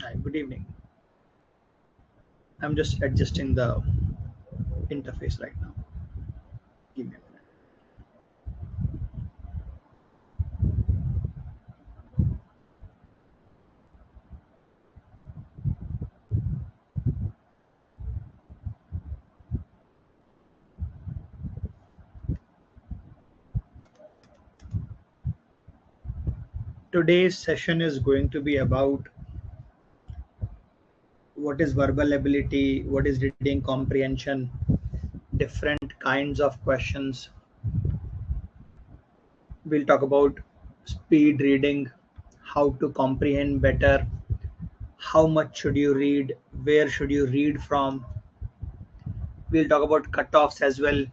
Hi, good evening. I'm just adjusting the interface right now. Give me a minute. Today's session is going to be about what is verbal ability, what is reading comprehension, different kinds of questions. We'll talk about speed reading, how to comprehend better, how much should you read, where should you read from. We'll talk about cutoffs as well.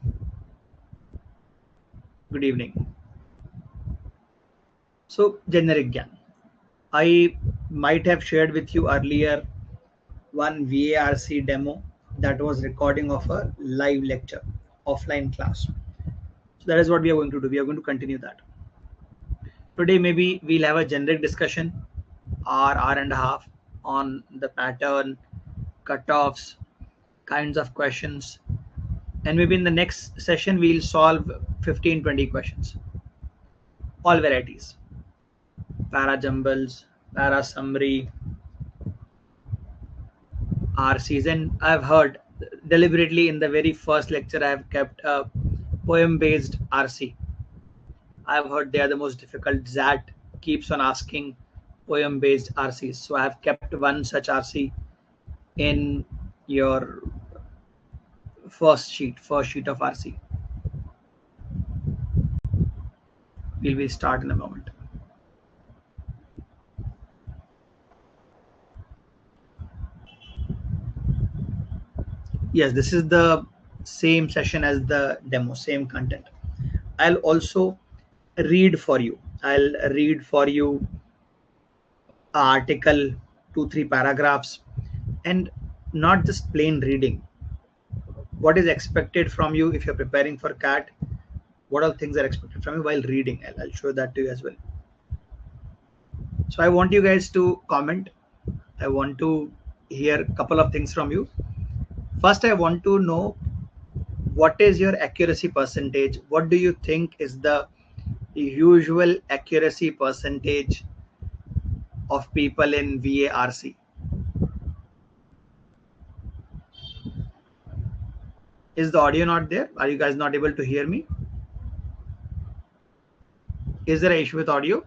Good evening. So, generic GAN. I might have shared with you earlier one VARC demo that was recording of a live lecture, offline class. So that is what we are going to do. We are going to continue that. Today, maybe we'll have a generic discussion, hour and a half, on the pattern, cutoffs, kinds of questions. And maybe in the next session, we'll solve 15-20 questions, all varieties, para jumbles, para summary, RCs. And I've heard deliberately in the very first lecture, I have kept a poem based RC. I've heard they are the most difficult. ZAT keeps on asking poem based RCs. So I have kept one such RC in your first sheet of RC. We will start in a moment. Yes, this is the same session as the demo, same content. I'll also read for you. I'll read for you article, 2-3 paragraphs, and not just plain reading. What is expected from you if you're preparing for CAT? What all things are expected from you while reading? I'll show that to you as well. So I want you guys to comment. I want to hear a couple of things from you. First, I want to know what is your accuracy percentage? What do you think is the usual accuracy percentage of people in VARC? Is the audio not there? Are you guys not able to hear me? Is there an issue with audio?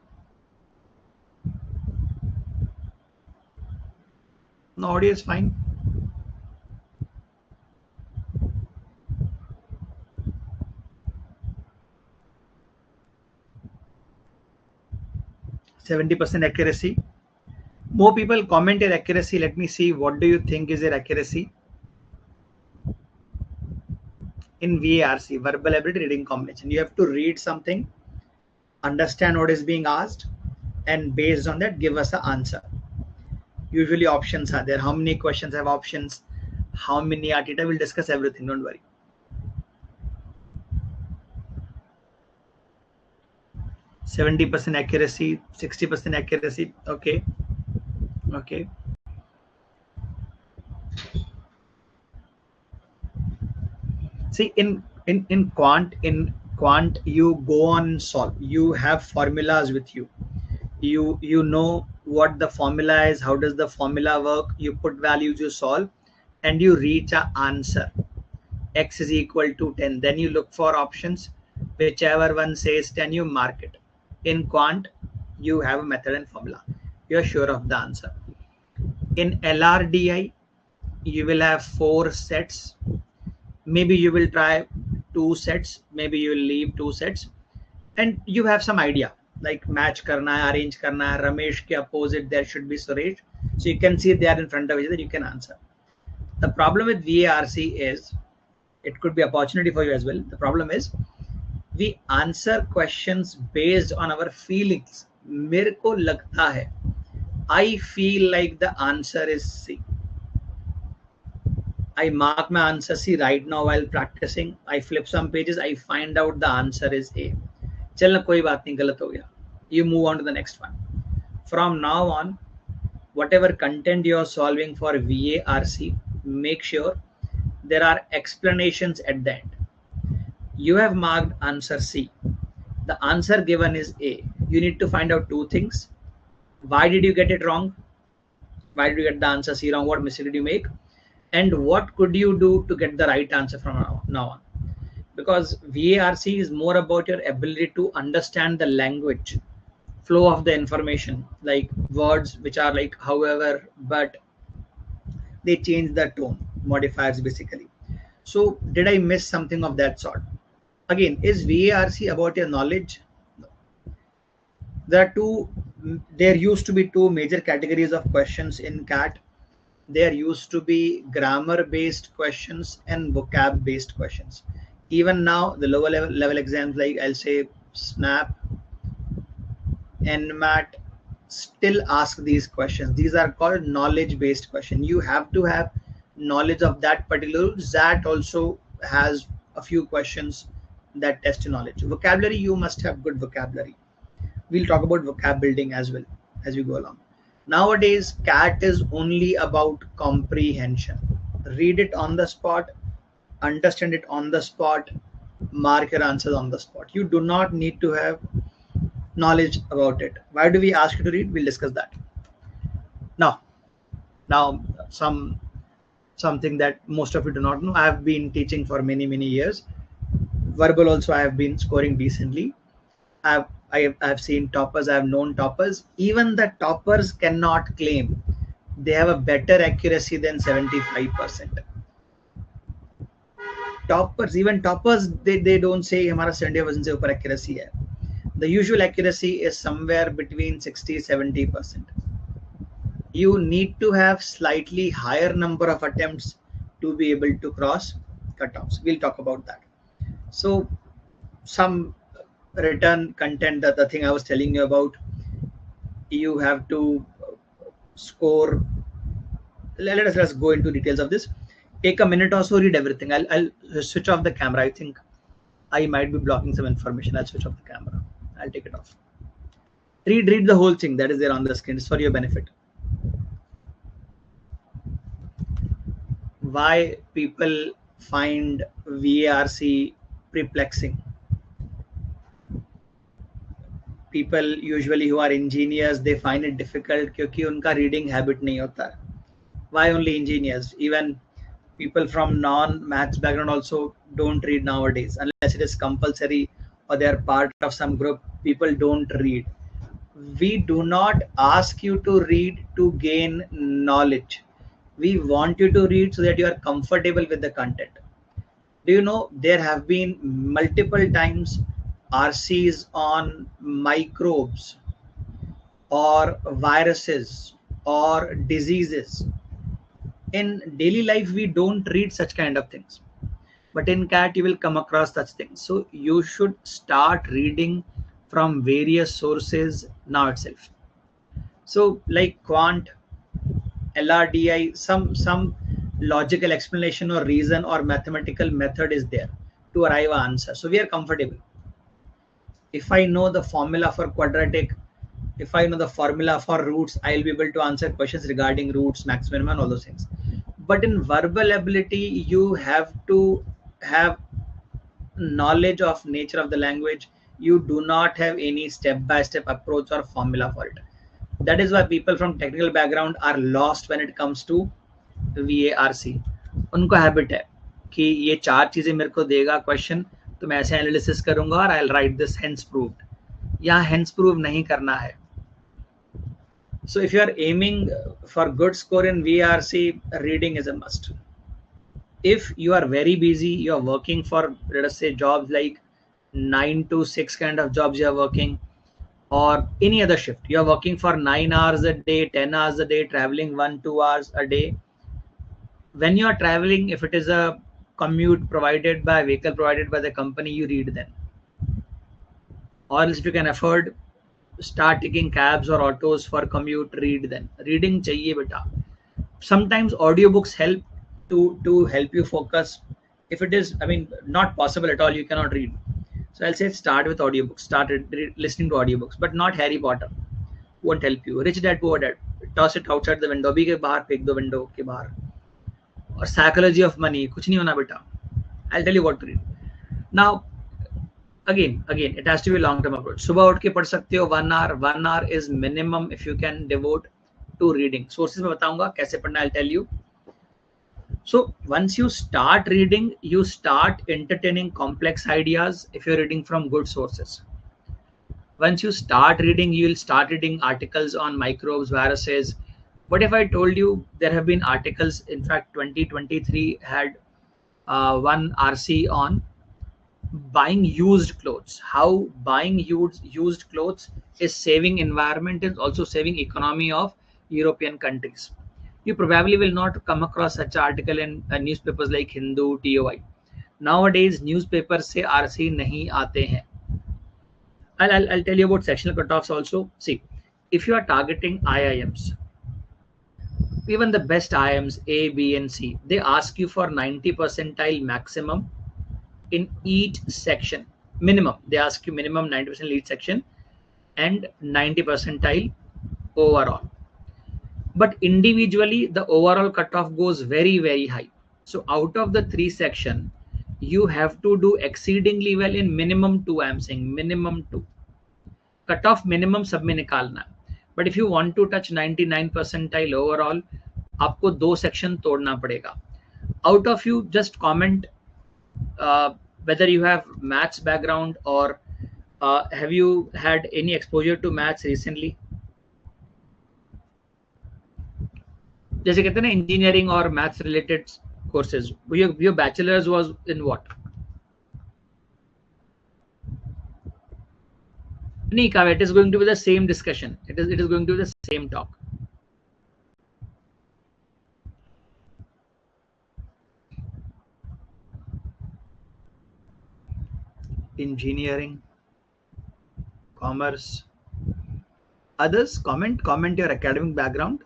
No, audio is fine. %70 accuracy. More people comment your accuracy. Let me see. What do you think is your accuracy in VARC, verbal ability reading comprehension? You have to read something, understand what is being asked, and based on that, give us an answer. Usually options are there. How many questions have options? How many are theta? We'll discuss everything. Don't worry. 70% accuracy, 60% accuracy. Okay. Okay. See, in quant, you go on and solve. You have formulas with you. You know what the formula is. How does the formula work? You put values, you solve, and you reach an answer. X is equal to 10. Then you look for options. Whichever one says 10, you mark it. In quant, you have a method and formula. You're sure of the answer. In LRDI, you will have 4 sets. Maybe you will try 2 sets. Maybe you will leave 2 sets. And you have some idea. Like match karna hai, arrange karna hai, Ramesh ke opposite there should be Suresh. So you can see they are in front of each other. You can answer. The problem with VARC is, it could be opportunity for you as well. The problem is, we answer questions based on our feelings. मेरे को लगता है, I feel like the answer is C. I mark my answer C right now while practicing. I flip some pages. I find out the answer is A. चलना कोई बात नहीं, गलत हो गया. You move on to the next one. From now on, whatever content you are solving for VARC, make sure there are explanations at the end. You have marked answer C. The answer given is A. You need to find out two things. Why did you get it wrong? Why did you get the answer C wrong? What mistake did you make? And what could you do to get the right answer from now on? Because VARC is more about your ability to understand the language, flow of the information, like words which are like however, but they change the tone, modifiers basically. So did I miss something of that sort? Again, is VARC about your knowledge? There are two, there used to be two major categories of questions in CAT. There used to be grammar based questions and vocab based questions. Even now, the lower level exams like I'll say SNAP, NMAT still ask these questions. These are called knowledge based questions. You have to have knowledge of that particular. That also has a few questions that test your knowledge. Vocabulary, you must have good vocabulary. We'll talk about vocab building as well as we go along. Nowadays, CAT is only about comprehension. Read it on the spot, understand it on the spot, mark your answers on the spot. You do not need to have knowledge about it. Why do we ask you to read? We'll discuss that. Now something that most of you do not know. I have been teaching for many years. Verbal also I have been scoring decently. I've seen toppers, I've known toppers. Even the toppers cannot claim they have a better accuracy than 75%. Toppers, even toppers, they don't say हमारा 70% से ऊपर accuracy है. The usual accuracy is somewhere between 60-70%. You need to have slightly higher number of attempts to be able to cross cutoffs. We'll talk about that. So some written content, that the thing I was telling you about, you have to score. Let's go into details of this. Take a minute or so, read everything. I'll switch off the camera. I think I might be blocking some information. I'll switch off the camera. I'll take it off. Read the whole thing that is there on the screen. It's for your benefit. Why people find VARC perplexing? People usually who are engineers, they find it difficult क्योंकि उनका reading habit नहीं होता. Why only engineers? Even people from non-maths background also don't read nowadays unless it is compulsory or they are part of some group. People don't read. We do not ask you to read to gain knowledge. We want you to read so that you are comfortable with the content. Do you know there have been multiple times RCs on microbes or viruses or diseases? In daily life, we don't read such kind of things, but in CAT you will come across such things. So you should start reading from various sources now itself. So like quant, LRDI, some logical explanation or reason or mathematical method is there to arrive an answer. So we are comfortable. If I know the formula for quadratic, if I know the formula for roots, I'll be able to answer questions regarding roots, max, minimum, and all those things. But in verbal ability, you have to have knowledge of nature of the language. You do not have any step-by-step approach or formula for it. That is why people from technical background are lost when it comes to VARC. उनको habit है कि ये चार चीजें मेरे को देगा question, तो मैं ऐसे एनालिसिस करूंगा और I will write this hence proved. यहाँ हेंस प्रूव नहीं करना है. So if you are aiming for good score in VARC, reading is a must. If you are very busy, you are working for, let us say, jobs like 9 to 6 kind of jobs you are working, or any other shift. You are working for 9 hours a day, 10 hours a day, traveling 1-2 hours a day. When you are traveling, if it is a commute provided by vehicle provided by the company, you read then. Or else if you can afford, start taking cabs or autos for commute, read then. Reading chahiye beta. Sometimes audiobooks help to help you focus. If it is, I mean, not possible at all, you cannot read. So I'll say start with audiobooks. Start listening to audiobooks, but not Harry Potter. Won't help you. Rich Dad Poor Dad. Toss it outside the window, अभी के बाहर फेंक दो window के बाहर. और psychology of money कुछ नहीं होना बेटा. I tell you what to read now. Again it has to be a long term approach. सुबह उठ के पढ़ सकते हो 1 hour. 1 hour is minimum if you can devote to reading. Sources में बताऊंगा कैसे पढ़ना. I'll tell you. So once you start reading, you start entertaining complex ideas if you're reading from good sources. Once you start reading, you will start reading articles on microbes, viruses. What if I told you there have been articles, in fact 2023 had one RC on buying used clothes, how buying used clothes is saving environment, is also saving economy of European countries. You probably will not come across such article in newspapers like Hindu, TOI. Nowadays newspapers से RC नहीं आते हैं. I'll tell you about sectional cutoffs also. See, if you are targeting IIMs, even the best IIMs A, B and C, they ask you for 90 percentile maximum in each section. Minimum, they ask you minimum 90% in each section and 90 percentile overall. But individually the overall cutoff goes very high. So out of the 3 section, you have to do exceedingly well in minimum 2. I am saying minimum 2. Cutoff minimum सब में निकालना. But if you want to touch 99 percentile overall, आपको 2 section तोड़ना पड़ेगा. Out of you, just comment whether you have maths background or have you had any exposure to maths recently. जैसे कहते हैं ना engineering or maths related courses, your bachelor's was in what? Nika, it is going to be the same discussion. It is going to be the same talk. Engineering, commerce. Others, comment your academic background.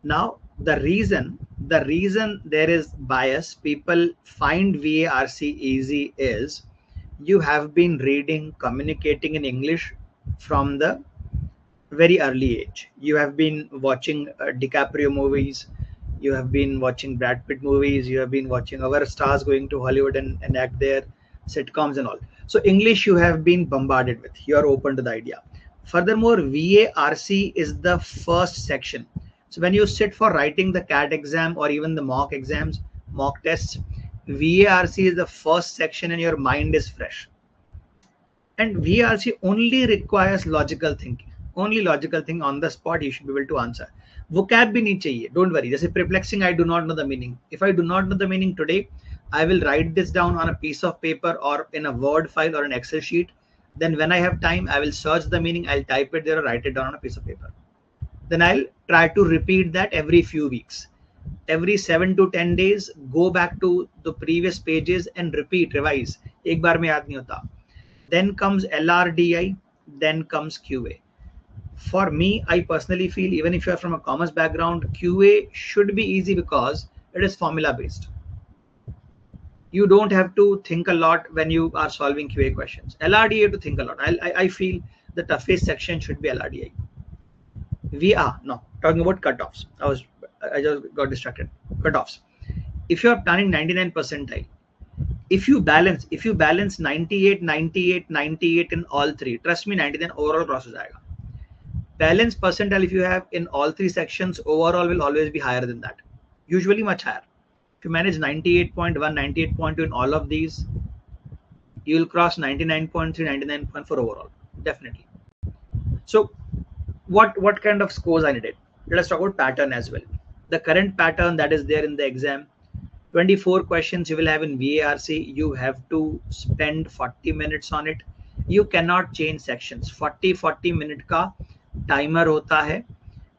Now the reason there is bias, people find VARC easy, is you have been reading, communicating in English from the very early age. You have been watching DiCaprio movies, you have been watching Brad Pitt movies, you have been watching our stars going to Hollywood and act there, sitcoms and all. So English you have been bombarded with, you are open to the idea. Furthermore, VARC is the first section. So when you sit for writing the CAT exam or even the mock exams, mock tests, VARC is the first section and your mind is fresh. And VARC only requires logical thinking. Only logical thing on the spot you should be able to answer. Vocab bhi nahi chahiye. Don't worry. Just perplexing, I do not know the meaning. If I do not know the meaning today, I will write this down on a piece of paper or in a Word file or an Excel sheet. Then when I have time, I will search the meaning. I'll type it there or write it down on a piece of paper. Then I'll try to repeat that every few weeks. Every 7 to 10 days, go back to the previous pages and repeat, revise. एक बार में याद नहीं होता. Then comes LRDI, then comes QA. For me, I personally feel even if you are from a commerce background, QA should be easy because it is formula based. You don't have to think a lot when you are solving QA questions. LRDI you have to think a lot. I feel the toughest section should be LRDI. We are no talking about cutoffs. I just got distracted. Cutoffs. If you are planning 99 percentile, if you balance 98, 98, 98 in all 3, trust me, 99 overall cross ho jayega. Balance percentile if you have in all 3 sections, overall will always be higher than that. Usually much higher. If you manage 98.1, 98.2 in all of these, you will cross 99.3, 99.4 overall. Definitely. So what kind of scores I needed? Let us talk about pattern as well. The current pattern that is there in the exam, 24 questions you will have in VARC. You have to spend 40 minutes on it. You cannot change sections. 40 minute ka timer hota hai.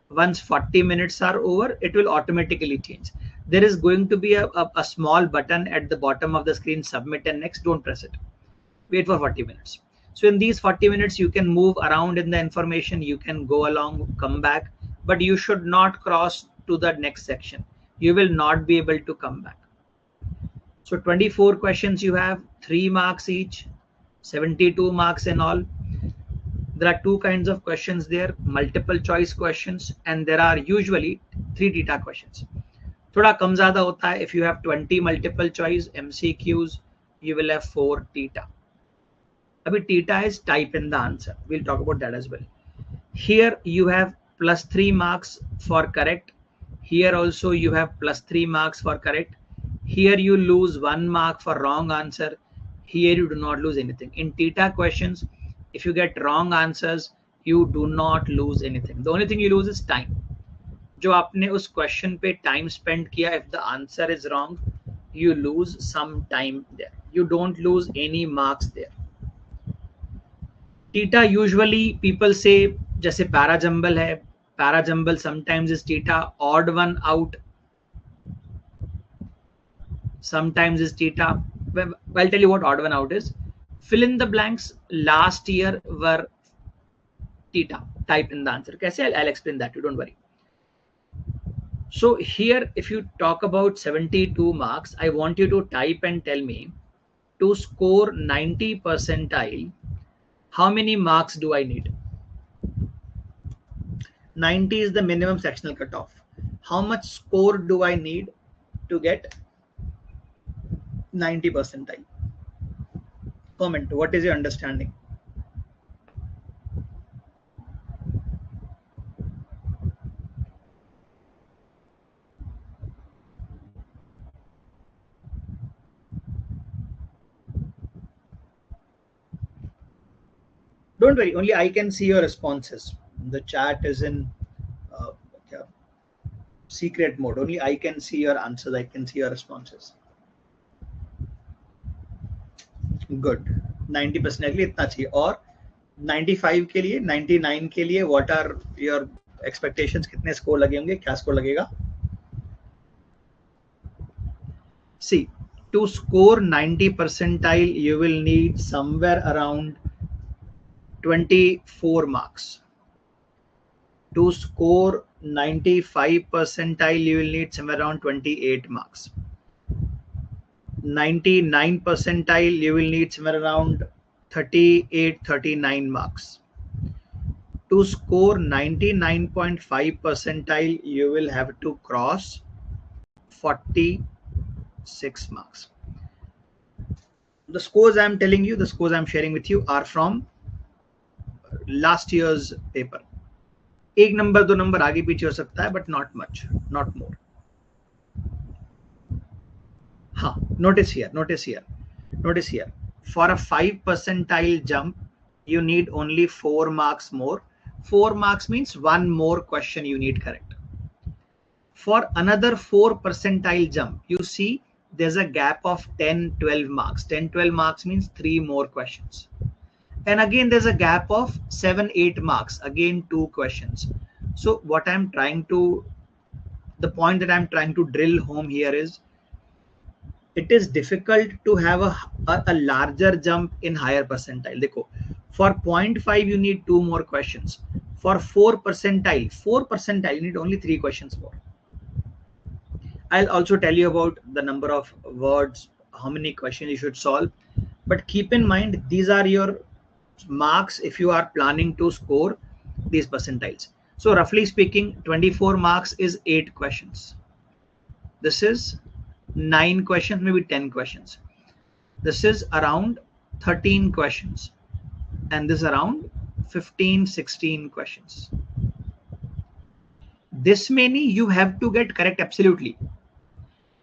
Once 40 minutes are over, it will automatically change. There is going to be a small button at the bottom of the screen, submit and next. Don't press it. Wait for 40 minutes. So in these 40 minutes, you can move around in the information. You can go along, come back. but you should not cross to the next section. You will not be able to come back. So 24 questions you have, 3 marks each, 72 marks in all. There are two kinds of questions there, multiple choice questions, and there are usually 3 theta questions. थोड़ा कम ज़्यादा होता है. If you have 20 multiple choice MCQs, you will have 4 theta. Abhi theta is type in the answer. We'll talk about that as well. Here you have plus 3 marks for correct. Here also you have plus 3 marks for correct. Here you lose 1 mark for wrong answer. Here you do not lose anything. In theta questions, if you get wrong answers, you do not lose anything. The only thing you lose is time. जो आपने उस question पे time spend किया, if the answer is wrong, you lose some time there. You don't lose any marks there. Theta usually people say, जैसे parajumble है, parajumble sometimes is theta, odd one out sometimes is theta. Well, I'll tell you what odd one out is. Fill in the blanks last year were theta. Type in the answer. कैसे? I'll explain that. You don't worry. So here, if you talk about 72 marks, I want you to type and tell me, to score 90 percentile, how many marks do I need? 90 is the minimum sectional cutoff. How much score do I need to get 90 percentile? Comment. What is your understanding? Don't worry, only I can see your responses. The chat is in secret mode. Only I can see your answers. I can see your responses. Good. 90% के लिए इतना चाहिए. और 95 के लिए, 99 के लिए, what are your expectations? कितने स्कोर लगे होंगे? क्या स्कोर लगेगा? See, to score 90 percentile, you will need somewhere around 24 marks. To score 95 percentile, you will need somewhere around 28 marks. 99 percentile, you will need somewhere around 38-39 marks. To score 99.5 percentile, you will have to cross 46 marks. The scores I am telling you, the scores I am sharing with you are from last year's paper. एक number दो number आगे पीछे हो सकता है, but not much, not more. हाँ, notice here. For a 5 percentile jump, you need only 4 marks more. 4 marks means 1 more question you need correct. For another 4 percentile jump, you see there's a gap of 10-12 marks. 10-12 marks means 3 more questions. And again, there's a gap of 7-8 marks. Again, 2 questions. So the point that I'm trying to drill home here is, it is difficult to have a larger jump in higher percentile. Dekho, for 0.5, you need 2 more questions. For 4 percentile, you need only 3 questions more. I'll also tell you about the number of words, how many questions you should solve. But keep in mind, these are your marks if you are planning to score these percentiles. So roughly speaking, 24 marks is 8 questions. This is 9 questions, maybe 10 questions. This is around 13 questions. And this is around 15-16 questions. This many you have to get correct absolutely.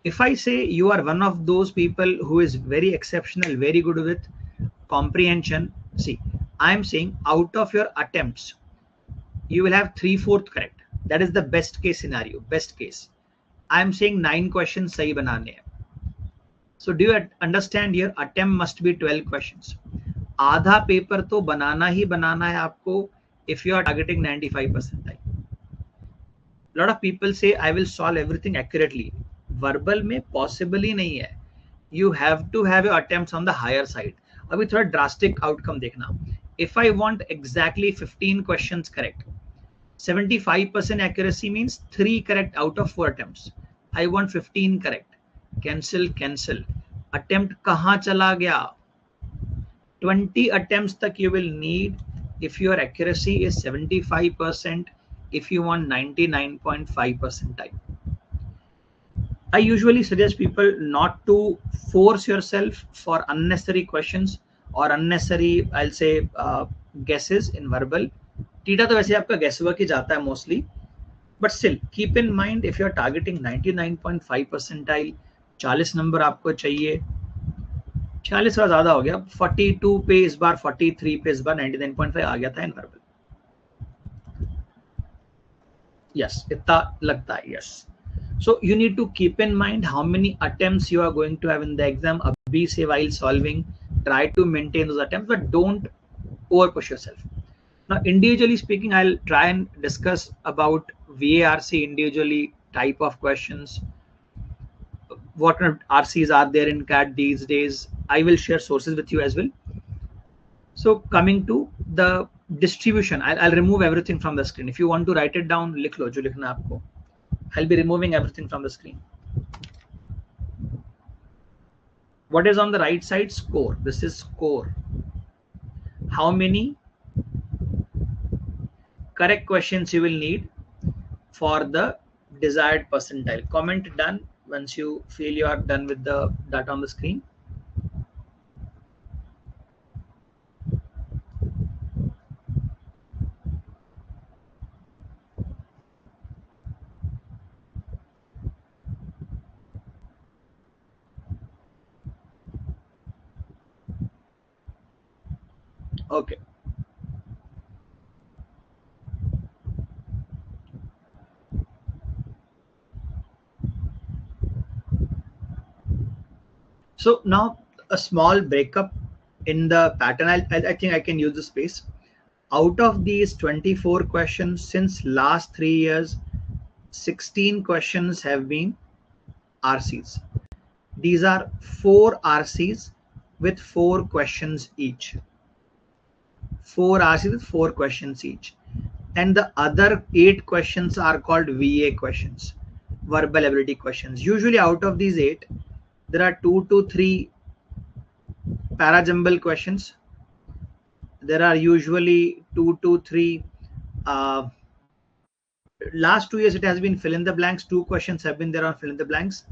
If I say you are one of those people who is very exceptional, very good with comprehension, see, I'm saying out of your attempts, you will have 3/4 correct. That is the best case scenario, best case. I'm saying 9 questions sahi banane hai. So do you understand, your attempt must be 12 questions. आधा paper तो बनाना ही बनाना है आपको if you are targeting 95 percentile. A lot of people say I will solve everything accurately. Verbal में possible ही नहीं है. You have to have your attempts on the higher side. अभी थोड़ा drastic outcome देखना. If I want exactly 15 questions correct, 75% accuracy means 3 correct out of 4 attempts. I want 15 correct. Cancel, cancel. Attempt kahan chala gaya? 20 attempts tak you will need if your accuracy is 75%, if you want 99.5% time. I usually suggest people not to force yourself for unnecessary questions or unnecessary, I'll say, guesses in verbal. Tita to वैसे आपका guesswork ही जाता है mostly, but still keep in mind if you are targeting 99.5 percentile, 40 number आपको चाहिए, 40 थोड़ा ज्यादा हो गया, 42 पे इस बार, 43 पे इस बार 99.5 आ गया था इन वर्बल. Yes, इतना लगता है. Yes. So you need to keep in mind how many attempts you are going to have in the exam. Abhi se while solving, try to maintain those attempts, but don't over push yourself. Now, individually speaking, I'll try and discuss about VARC individually, type of questions, what kind of RCs are there in CAT these days. I will share sources with you as well. So coming to the distribution, I'll remove everything from the screen. If you want to write it down, लिख लो जो लिखना है आपको. I'll be removing everything from the screen. What is on the right side? Score. This is score. How many correct questions you will need for the desired percentile? Comment done once you feel you are done with the data on the screen. Okay. So now a small breakup in the pattern. I think I can use the space. Out of these 24 questions since last 3 years, 16 questions have been RCs. These are 4 RCs with 4 questions each. 4 RCs with 4 questions each. And the other 8 questions are called VA questions, verbal ability questions. Usually out of these 8, there are 2 to 3 parajumble questions. There are usually 2 to 3 last 2 years it has been fill in the blanks. 2 questions have been there on fill in the blanks,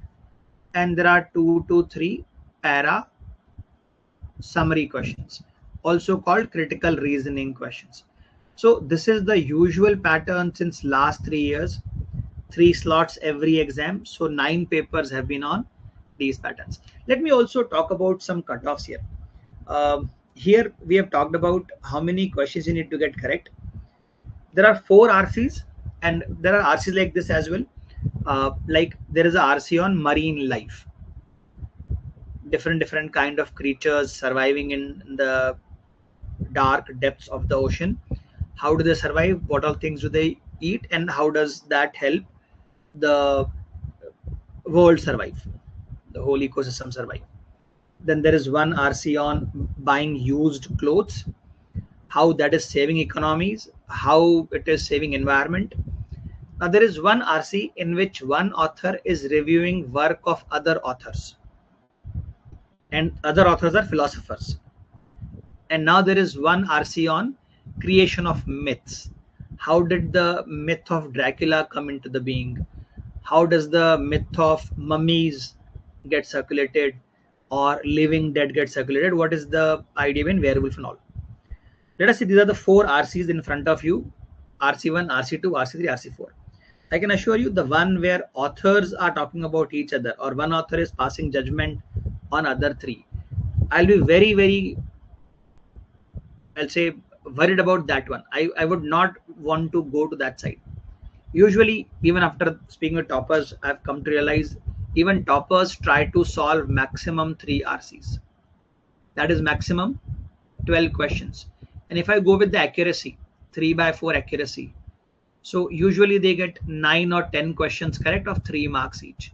and there are 2 to 3 para summary questions, also called critical reasoning questions. So this is the usual pattern since last 3 years. 3 slots every exam, so 9 papers have been on these patterns. Let me also talk about some cutoffs here. Here we have talked about how many questions you need to get correct. There are 4 RCs, and there are RCs like this as well. Like there is a RC on marine life, different kind of creatures surviving in the dark depths of the ocean. How do they survive? What all things do they eat, and how does that help the world survive, the whole ecosystem survive? Then there is one RC on buying used clothes, how that is saving economies, how it is saving environment. Now there is one RC in which one author is reviewing work of other authors, and other authors are philosophers. And now there is one RC on creation of myths. How did the myth of Dracula come into the being? How does the myth of mummies get circulated, or living dead get circulated? What is the idea in werewolf and all? Let us see, these are the 4 RCs in front of you: RC1, RC2, RC3, RC4. I can assure you the one where authors are talking about each other, or one author is passing judgment on other 3, I'll be very, I'll say, worried about that one. I would not want to go to that side. Usually, even after speaking with toppers, I've come to realize even toppers try to solve maximum 3 RCs. That is maximum 12 questions. And if I go with the accuracy, 3/4 accuracy, so usually they get 9 or 10 questions correct of 3 marks each.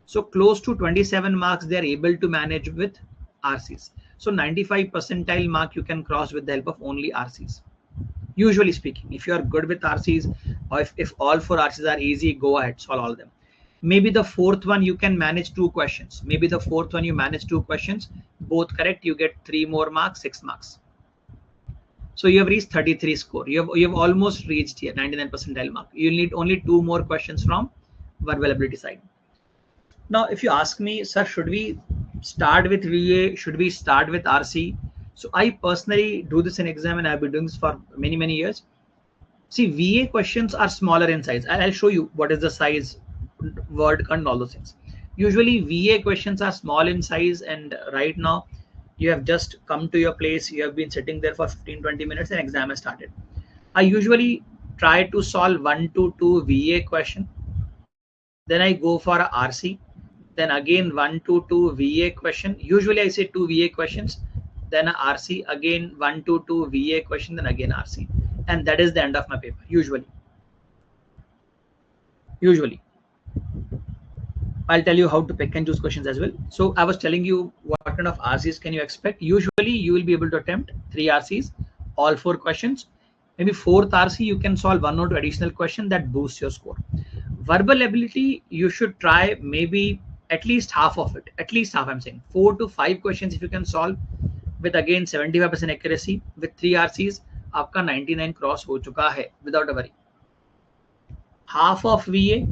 So close to 27 marks they are able to manage with RCs. So 95 percentile mark you can cross with the help of only RCs. Usually speaking, if you are good with RCs, or if all 4 RCs are easy, go ahead, solve all of them. Maybe the fourth one you can manage 2 questions. Maybe the fourth one you manage 2 questions, both correct, you get 3 more marks, 6 marks. So you have reached 33 score. You have almost reached here 99 percentile mark. You need only 2 more questions from verbal ability side. Now, if you ask me, sir, should we start with VA? Should we start with RC? So I personally do this in exam, and I've been doing this for many years. See, VA questions are smaller in size. I'll show you what is the size, word count, all those things. Usually VA questions are small in size, and right now you have just come to your place, you have been sitting there for 15-20 minutes and exam has started. I usually try to solve 1 to 2 VA question, then I go for a RC, then again 1 to 2 VA question. Usually I say 2 VA questions, then a RC, again 1 to 2 VA question, then again RC, and that is the end of my paper. Usually I'll tell you how to pick and choose questions as well. So I was telling you what kind of RCs can you expect. Usually you will be able to attempt 3 RCs, all 4 questions. Maybe 4th RC you can solve 1 or 2 additional question that boosts your score. Verbal ability, you should try maybe at least half of it. At least half, I'm saying 4 to 5 questions if you can solve with again 75% accuracy with 3 RCs, आपका 99 cross हो चुका है without a worry. Half of VA,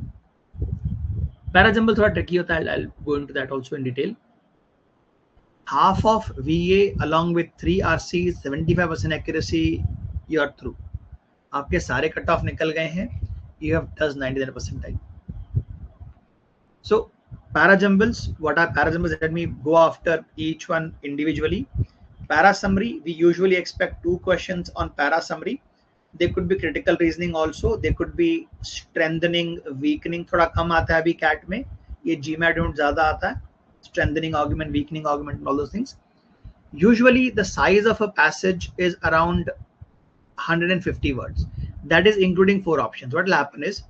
parajumble थोड़ा tricky होता है. I'll go into that also in detail. Half of VA along with 3 RCs, 75% accuracy, you are through. आपके सारे cut off निकल गए हैं. You have touched 99 percentile. So parajumbles, what are parajumbles? Let me go after each one individually. Para summary, we usually expect 2 questions on para summary. They could be critical reasoning also. They could be strengthening, weakening. थोड़ा कम आता है अभी CAT में. ये GMAT में ज़्यादा आता है. Strengthening argument, weakening argument, and all those things. Usually the size of a passage is around 150 words. That is including 4 options. What will happen is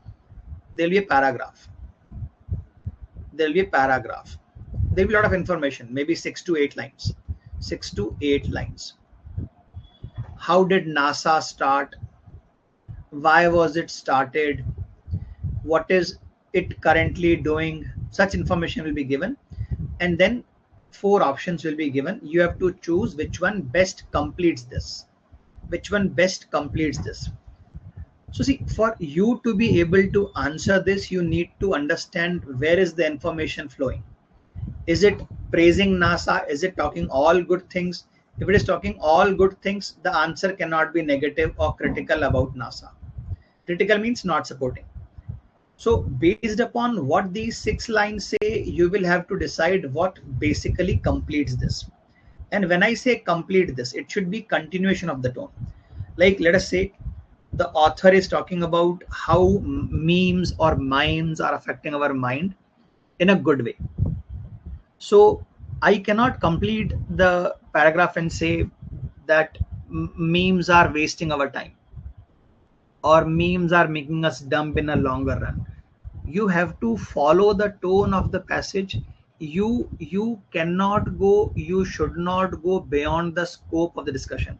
there will be a paragraph. There will be a lot of information, maybe 6 to 8 lines. 6 to 8 lines. How did NASA start? Why was it started? What is it currently doing? Such information will be given, and then 4 options will be given. You have to choose which one best completes this. So see, for you to be able to answer this, you need to understand where is the information flowing. Is it praising NASA? Is it talking all good things? If it is talking all good things, the answer cannot be negative or critical about NASA. Critical means not supporting. So based upon what these 6 lines say, you will have to decide what basically completes this. And when I say complete this, it should be continuation of the tone. Like, let us say the author is talking about how memes or mimes are affecting our mind in a good way. So I cannot complete the paragraph and say that memes are wasting our time or memes are making us dumb in a longer run. You have to follow the tone of the passage. You cannot go, you should not go beyond the scope of the discussion.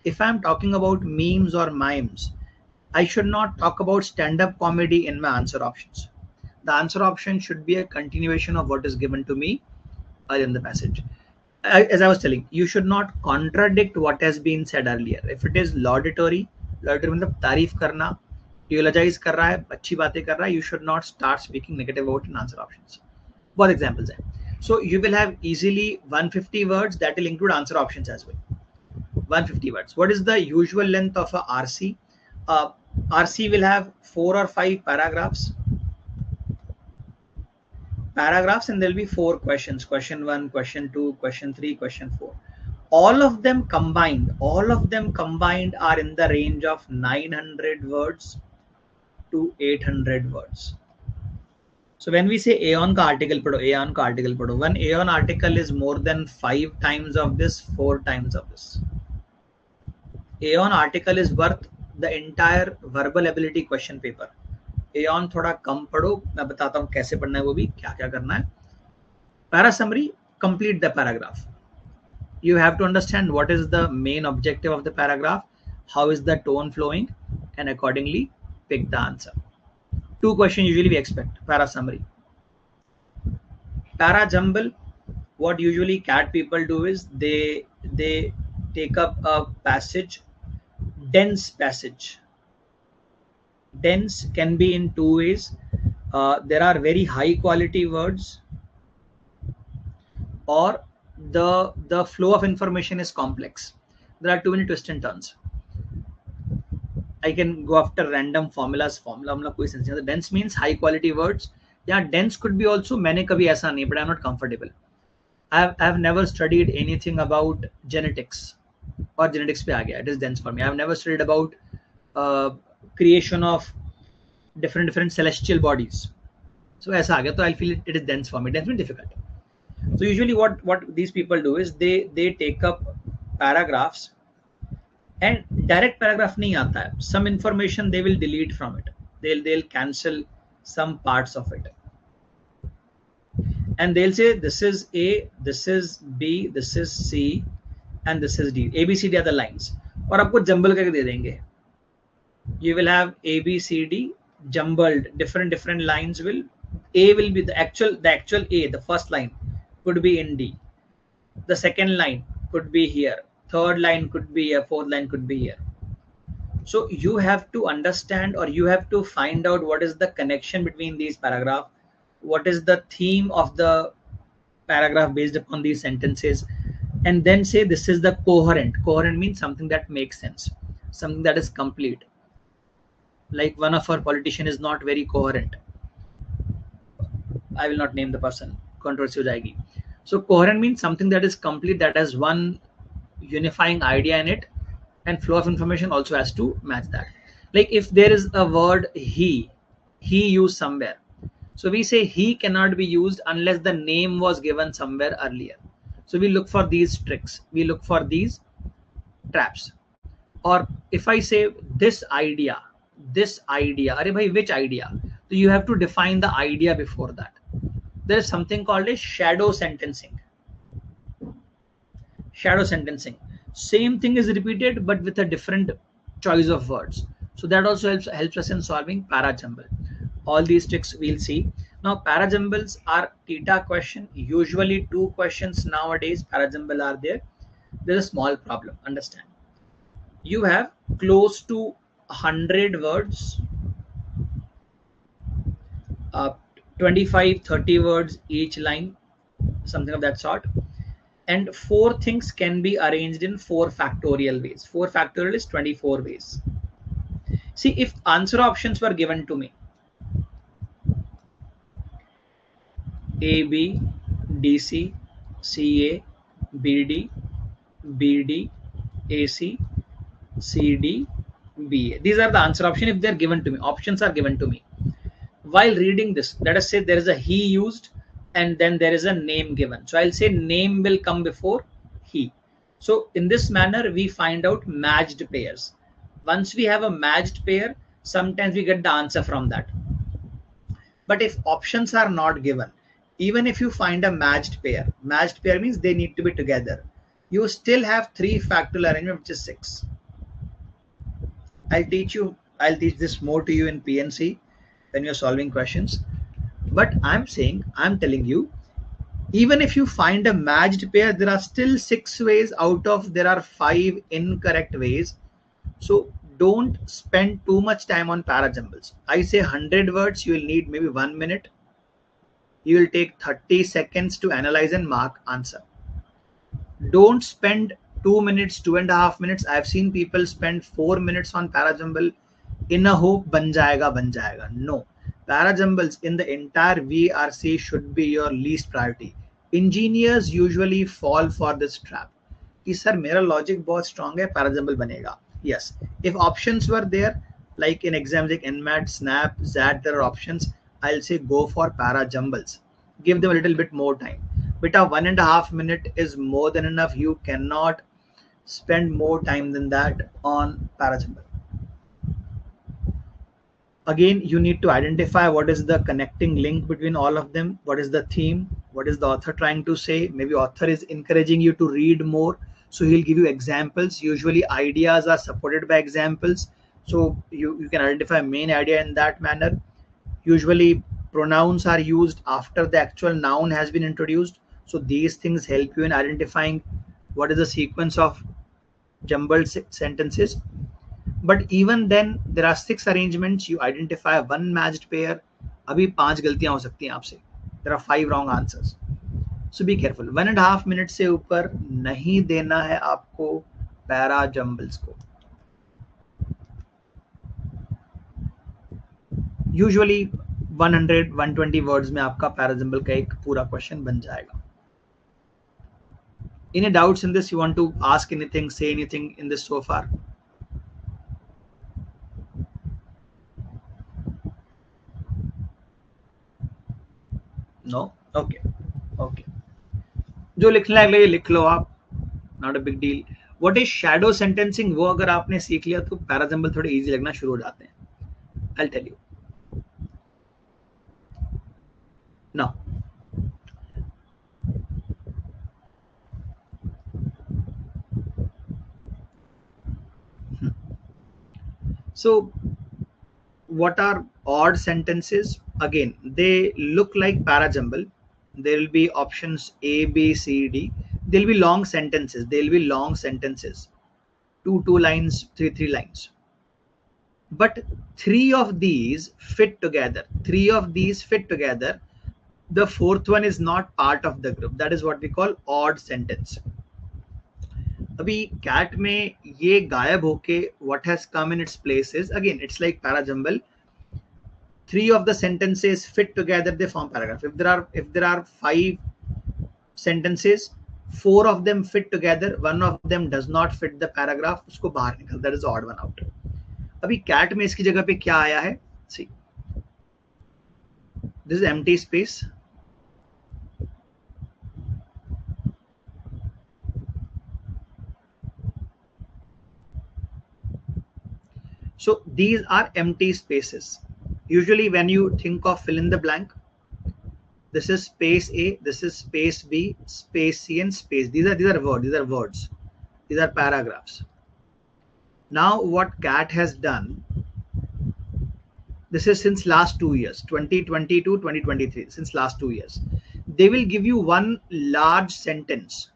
If I'm talking about memes or mimes, I should not talk about stand-up comedy in my answer options. The answer option should be a continuation of what is given to me in the passage. As I was telling, you should not contradict what has been said earlier. If it is laudatory मतलब तारीफ करना, eulogize कर रहा है, अच्छी बातें कर रहा है, you should not start speaking negative about in answer options. बहुत examples हैं. So you will have easily 150 words that will include answer options as well. 150 words. What is the usual length of a RC? RC will have 4 or 5 paragraphs, and there will be 4 questions. Question 1, question 2, question 3, question 4. All of them combined are in the range of 900 words to 800 words. So when we say Aeon का article पढ़ो, one Aeon article is more than 5 times of this, 4 times of this. Aeon article is worth the entire verbal ability question paper. Aeon थोड़ा कम पढ़ो, मैं बताता हूँ कैसे पढ़ना है, वो भी क्या क्या करना है. Para summary, complete the paragraph. You have to understand what is the main objective of the paragraph. how is the tone flowing, and accordingly pick the answer. 2 questions usually we expect. Para summary. Para jumble, what usually CAT people do is they take up a passage, dense passage. Dense can be in 2 ways. There are very high quality words, or the flow of information is complex. There are too many twists and turns. I can go after random formulas. Formula कोई sense नहीं. The dense means high quality words. Yeah, dense could be also. मैंने कभी ऐसा नहीं, but I'm not comfortable. I've never studied anything about genetics, or genetics पे आ गया. It is dense for me. I've never studied about creation of different celestial bodies. So ऐसा आ गया, तो I'll feel it is dense for me. Dense means difficult. So usually what these people do is they take up paragraphs, and direct paragraph नहीं आता है. Some information they will delete from it. They'll cancel some parts of it, and they'll say this is A, this is B, this is C, and this is D. A, B, C, D are the lines. और आपको jumble करके दे देंगे. You will have A, B, C, D jumbled. Different lines will. A will be the actual A. The first line could be in D. The second line could be here. Third line could be here. Fourth line could be here. So you have to understand, or you have to find out what is the connection between these paragraphs, what is the theme of the paragraph based upon these sentences, and then say this is the coherent. Coherent means something that makes sense, something that is complete. Like one of our politicians is not very coherent. I will not name the person. Controversy हो जाएगी. So coherent means something that is complete, that has one unifying idea in it, and flow of information also has to match that. Like if there is a word he used somewhere, so we say he cannot be used unless the name was given somewhere earlier. So we look for these tricks, we look for these traps. Or if I say this idea, अरे भाई which idea? So you have to define the idea before that. There is something called a shadow sentencing. Shadow sentencing. Same thing is repeated but with a different choice of words. So that also helps us in solving para-jumble. All these tricks we'll see. Now para-jumbles are theta question. Usually 2 questions nowadays para-jumble are there. There's a small problem. Understand. You have close to 100 words, 25-30 words each line, something of that sort, and 4 things can be arranged in 4 factorial ways. 4 factorial is 24 ways. See, if answer options were given to me, AB, DC, CA, BD, BD, AC, CD, BA. These are the answer options if they're given to me. Options are given to me. While reading this, let us say there is a he used and then there is a name given. So I'll say name will come before he. So in this manner, we find out matched pairs. Once we have a matched pair, sometimes we get the answer from that. But if options are not given, even if you find a matched pair means they need to be together, you still have 3 factorial arrangement, which is 6. I'll teach this more to you in PNC when you're solving questions. But I'm telling you, even if you find a matched pair, there are still 6 ways out of there are 5 incorrect ways. So don't spend too much time on para-jumbles. I say 100 words, you will need maybe 1 minute. You will take 30 seconds to analyze and mark answer. Don't spend 2 minutes, 2.5 minutes. I've seen people spend 4 minutes on para-jumble in a hope ban jayega. No. Para-jumbles in the entire VARC should be your least priority. Engineers usually fall for this trap. कि sir मेरा logic बहुत strong है, para-jumble बनेगा. Yes. If options were there, like in exams like NMAT, SNAP, ZAT, there are options, I'll say go for para-jumbles. Give them a little bit more time. But a 1.5 minute is more than enough. You cannot spend more time than that on para-jumble. Again, you need to identify what is the connecting link between all of them. What is the theme? What is the author trying to say? Maybe author is encouraging you to read more. So he'll give you examples. Usually ideas are supported by examples, so you can identify main idea in that manner. Usually pronouns are used after the actual noun has been introduced, so these things help you in identifying what is the sequence of jumbled sentences. But even then there are 6 arrangements. You identify one matched pair, अभी 5 गलतियां हो सकती हैं आपसे. There are 5 wrong answers. So be careful. 1.5 minutes से ऊपर नहीं देना है आपको पैरा जम्बल्स को. यूजुअली 100-120 वर्ड्स में आपका पैरा जम्बल का एक पूरा क्वेश्चन बन जाएगा. Any doubts in this? You want to ask anything, say anything in this so far? No? Okay. Okay. जो लिखना है लिख लो आप. Not a big deal. What is shadow sentencing? वो अगर आपने सीख लिया तो पैरा जम्बल थोड़े easy लगना शुरू हो जाते हैं. I'll tell you. Now, so what are odd sentences? Again, they look like para jumble. There will be options A, B, C, D. There will be long sentences. There will be long sentences. Two lines, three lines. But 3 of these fit together. 3 of these fit together. The 4th one is not part of the group. That is what we call odd sentence. अभी cat में ये गायब होके what has come in its place is, again it's like para jumble. 3 of the sentences fit together, they form paragraph. If there are 5 sentences, 4 of them fit together, one of them does not fit the paragraph, उसको बाहर निकल, that is the odd one out. अभी cat में इसकी जगह पे क्या आया है? See, this is empty space. So these are empty spaces. Usually when you think of fill in the blank, this is space A, this is space B, space C, and space. These are words. These are paragraphs. Now what cat has done, this is since last 2 years, 2022, 2023, since last 2 years. They will give you one large sentence.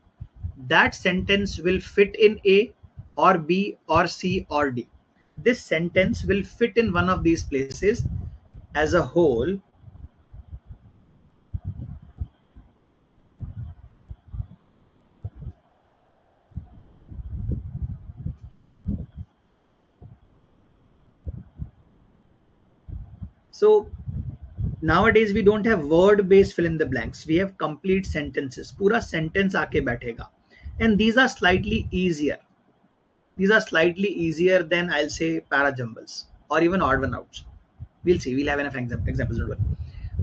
That sentence will fit in A or B or C or D. This sentence will fit in one of these places as a whole. So nowadays we don't have word based fill in the blanks, we have complete sentences. Pura sentence aake baithega, and these are slightly easier. These are slightly easier than, I'll say, para jumbles or even odd one outs. We'll see, we'll have enough examples.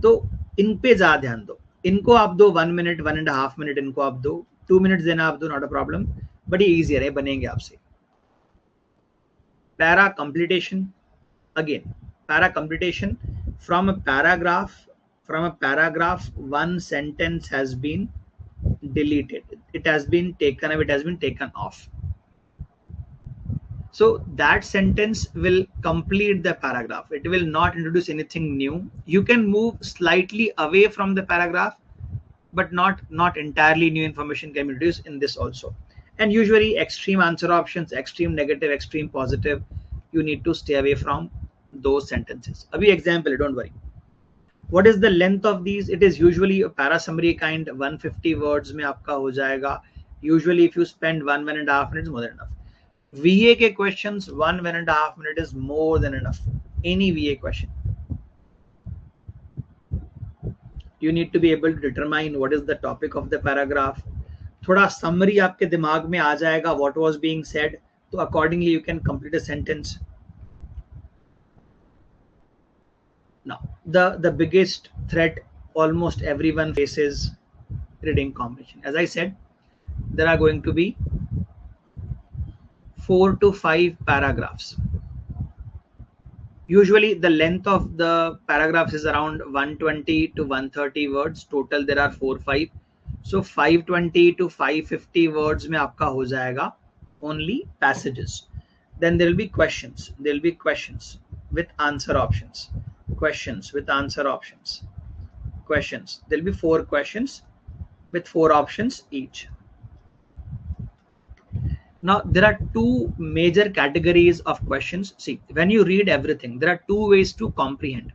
तो इन पे ज्यादा ध्यान दो. इनको आप दो 1 minute, 1.5 minute, इनको आप दो 2 minutes देना आप दो, not a problem. बट ये easier है, बनेंगे आपसे. Para completion. Again, para completion, from a paragraph, one sentence has been deleted. It has been taken away, it has been taken off. So that sentence will complete the paragraph. It will not introduce anything new. You can move slightly away from the paragraph, but not entirely new information can be introduced in this also. And usually extreme answer options, extreme negative, extreme positive, you need to stay away from those sentences. Abhi example, don't worry. What is the length of these? It is usually a para summary kind, 150 words में आपका हो जाएगा. Usually if you spend 1.5 minutes, more than enough. VA के questions 1.5 minutes is more than enough. Any VA question, you need to be able to determine what is the topic of the paragraph. थोड़ा summary आपके दिमाग में आ जाएगा what was being said, so accordingly you can complete a sentence. Now the biggest threat almost everyone faces, reading comprehension. As I said, there are going to be 4 to 5 paragraphs. Usually the length of the paragraphs is around 120 to 130 words. Total there are 4-5. So 520 to 550 words में आपका हो जाएगा only passages. Then there will be questions. There will be questions with answer options. Questions with answer options. Questions. There will be 4 questions with 4 options each. Now there are 2 major categories of questions. See, when you read everything, there are 2 ways to comprehend.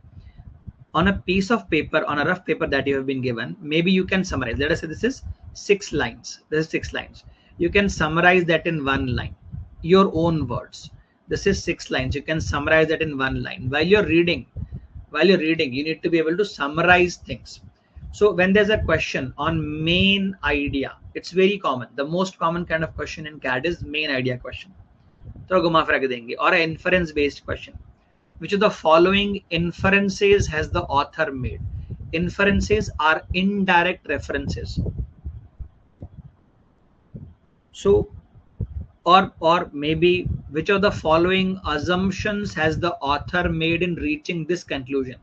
On a piece of paper, on a rough paper that you have been given, maybe you can summarize. Let us say this is 6 lines. This is 6 lines. You can summarize that in 1 line, your own words. This is 6 lines. You can summarize that in 1 line. While you're reading, you need to be able to summarize things. So when there's a question on main idea, it's very common. The most common kind of question in CAD is main idea question. तो घुमा फिरा के देंगे. Or an inference based question. Which of the following inferences has the author made? Inferences are indirect references. So, or maybe which of the following assumptions has the author made in reaching this conclusion?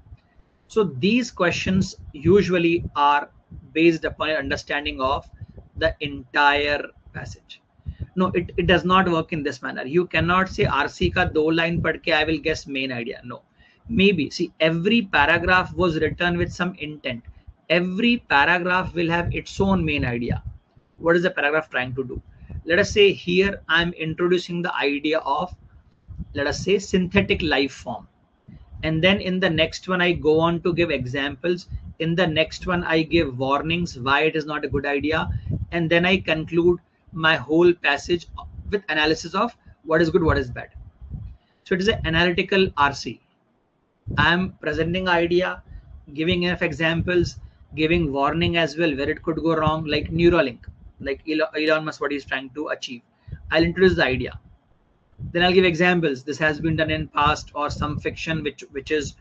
So these questions usually are based upon an understanding of the entire passage. No, it does not work in this manner. You cannot say RC ka 2 line पढ़ के I will guess main idea. No, maybe see, every paragraph was written with some intent. Every paragraph will have its own main idea. What is the paragraph trying to do? Let us say here I am introducing the idea of, let us say, synthetic life form, and then in the next one I go on to give examples. In the next one I give warnings why it is not a good idea, and then I conclude my whole passage with analysis of what is good, what is bad. So it is an analytical RC. I am presenting idea, giving enough examples, giving warning as well where it could go wrong, like Neuralink, like Elon Musk, what he's trying to achieve. I'll introduce the idea, then I'll give examples. This has been done in past, or some fiction which is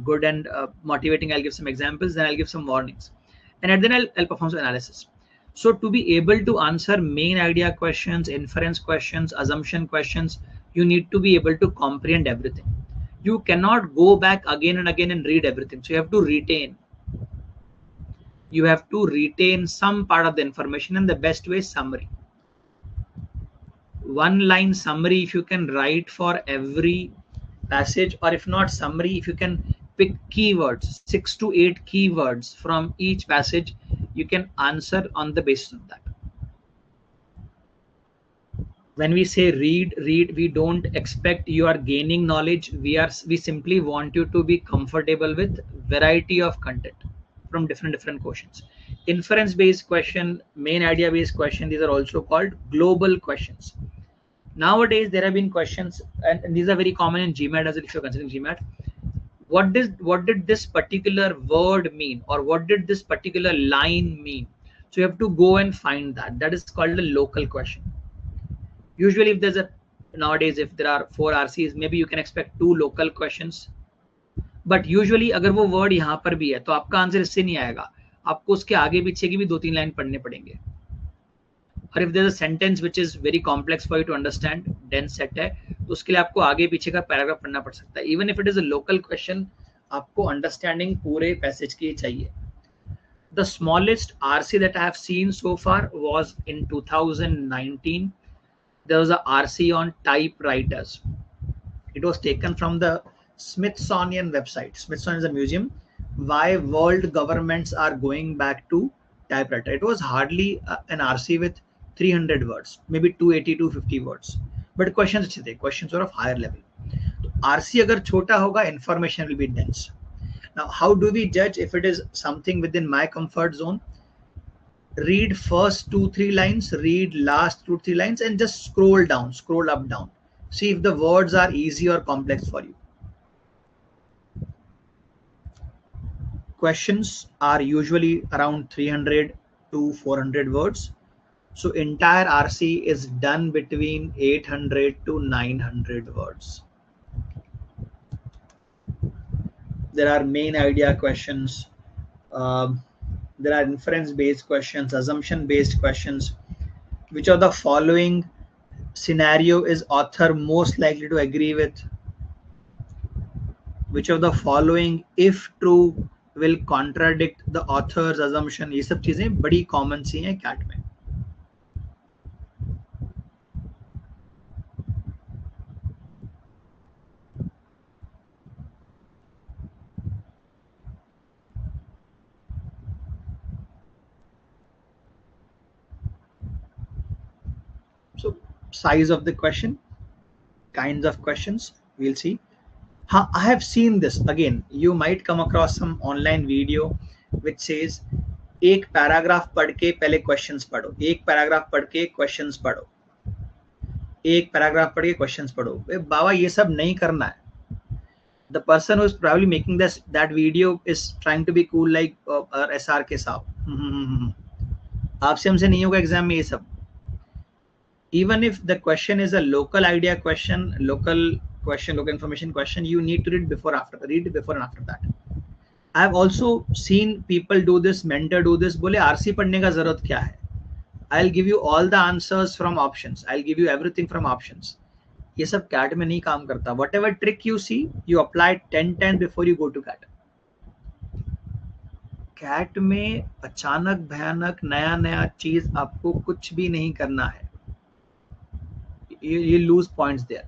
good and motivating. I'll give some examples, then I'll give some warnings, and then I'll perform some analysis. So to be able to answer main idea questions, inference questions, assumption questions, you need to be able to comprehend everything. You cannot go back again and again and read everything. So you have to retain. You have to retain some part of the information, and the best way is summary. 1 line summary if you can write for every passage, or if not summary, if you can pick keywords, 6 to 8 keywords from each passage, you can answer on the basis of that. When we say read, we don't expect you are gaining knowledge. We simply want you to be comfortable with variety of content from different questions. Inference based question, main idea based question, these are also called global questions. Nowadays there have been questions, and these are very common in GMAT as well. If you're considering GMAT, what did this particular word mean, or what did this particular line mean? So you have to go and find that. That is called a local question. Usually if there's nowadays if there are 4 RCs, maybe you can expect 2 local questions. But usually अगर वो word यहाँ पर भी है तो आपका answer इससे नहीं आएगा, आपको उसके आगे पीछे की भी 2-3 लाइन पढ़ने पड़ेंगे. और if there's a sentence which is very complex for you to understand, dense set है, तो उसके लिए आपको आगे पीछे का पैराग्राफ पढ़ना पड़ सकता है. Even if it is a local question, आपको understanding पूरे पैसेज की चाहिए. The smallest RC that I have seen so far was in 2019. There was a RC on typewriters. It was taken from the Smithsonian website. Smithsonian is a museum. Why world governments are going back to typewriter. It was hardly an RC with 300 words, maybe 280, 250 words. But questions अच्छे थे, questions were of higher level. तो RC अगर छोटा होगा, information will be dense. Now, how do we judge if it is something within my comfort zone? Read first 2-3 lines, read last 2-3 lines, and just scroll down, scroll up, down. See if the words are easy or complex for you. Questions are usually around 300 to 400 words. So entire RC is done between 800 to 900 words. There are main idea questions. There are inference based questions, assumption based questions. Which of the following scenario is author most likely to agree with? Which of the following, if true, will contradict the author's assumption. ये सब चीजें बड़ी common सी हैं cat में. So size of the question, kinds of questions, we'll see. I have seen this again. You might come across some online video which says एक paragraph पढ़ के पहले क्वेश्चंस पढ़ो, एक पैराग्राफ पढ़ के क्वेश्चंस पढ़ो, एक पैराग्राफ पढ़ के क्वेश्चंस पढ़ो. बाबा ये सब नहीं करना है. The person who is probably making that video is trying to be cool like SRK साहब. आपसे हमसे नहीं होगा एग्जाम में ये सब. Even if the question is a local idea question, local information question, you need to read before and after that. I have also seen people do this, mentor do this. बोले RC पढ़ने का जरूरत क्या है? I'll give you all the answers from options. I'll give you everything from options. ये सब CAT में नहीं काम करता. Whatever trick you see, you apply 10 times before you go to CAT. CAT में अचानक भयानक नया चीज आपको कुछ भी नहीं करना है. You lose points there.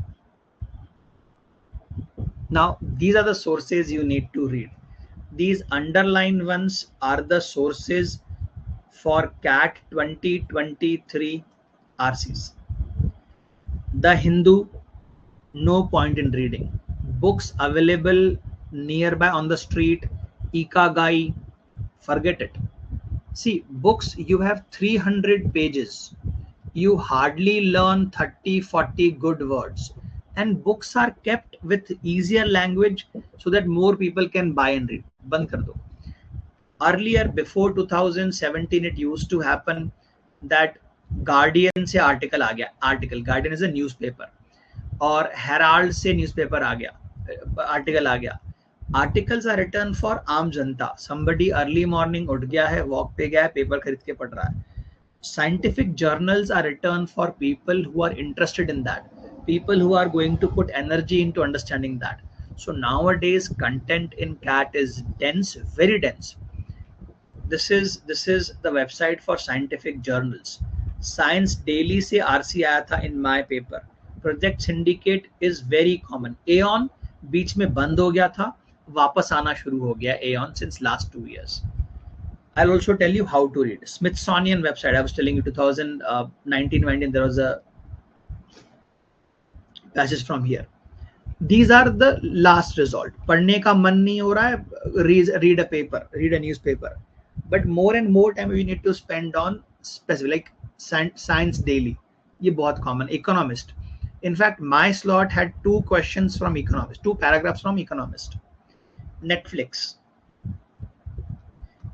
Now these are the sources you need to read. These underlined ones are the sources for CAT 2023 RCs. The Hindu, no point in reading. Books available nearby on the street, 𝒘𝒘𝒘𝒕𝒂𝒈𝒓𝒂𝒊𝒓𝒂𝒐𝒎. Forget it. See, books, you have 300 pages. You hardly learn 30-40 good words, and books are kept with easier language so that more people can buy and read. बंद कर दो. Earlier, before 2017, it used to happen that Guardian से article आ गया. Guardian is a newspaper, और Herald से newspaper आ गया, article आ गया. Articles are written for आम जनता. Somebody early morning उठ गया है, walk पे गया है, paper खरीद के पढ़ रहा है. Scientific journals are written for people who are interested in that, people who are going to put energy into understanding that. So nowadays content in CAT is dense, very dense. This is the website for scientific journals. Science Daily से RC आया था in my paper. Project Syndicate is very common. Aeon बीच में बंद हो गया था, वापस आना शुरू हो गया Aeon since last 2 years. I'll also tell you how to read. Smithsonian website, I was telling you 2019-20, there was a passage from here. These are the last resort. पढ़ने का मन नहीं हो रहा है, read a paper, read a newspaper. But more and more time we need to spend on specific, like Science Daily. ये बहुत common. Economist. In fact, my slot had 2 questions from Economist, 2 paragraphs from Economist.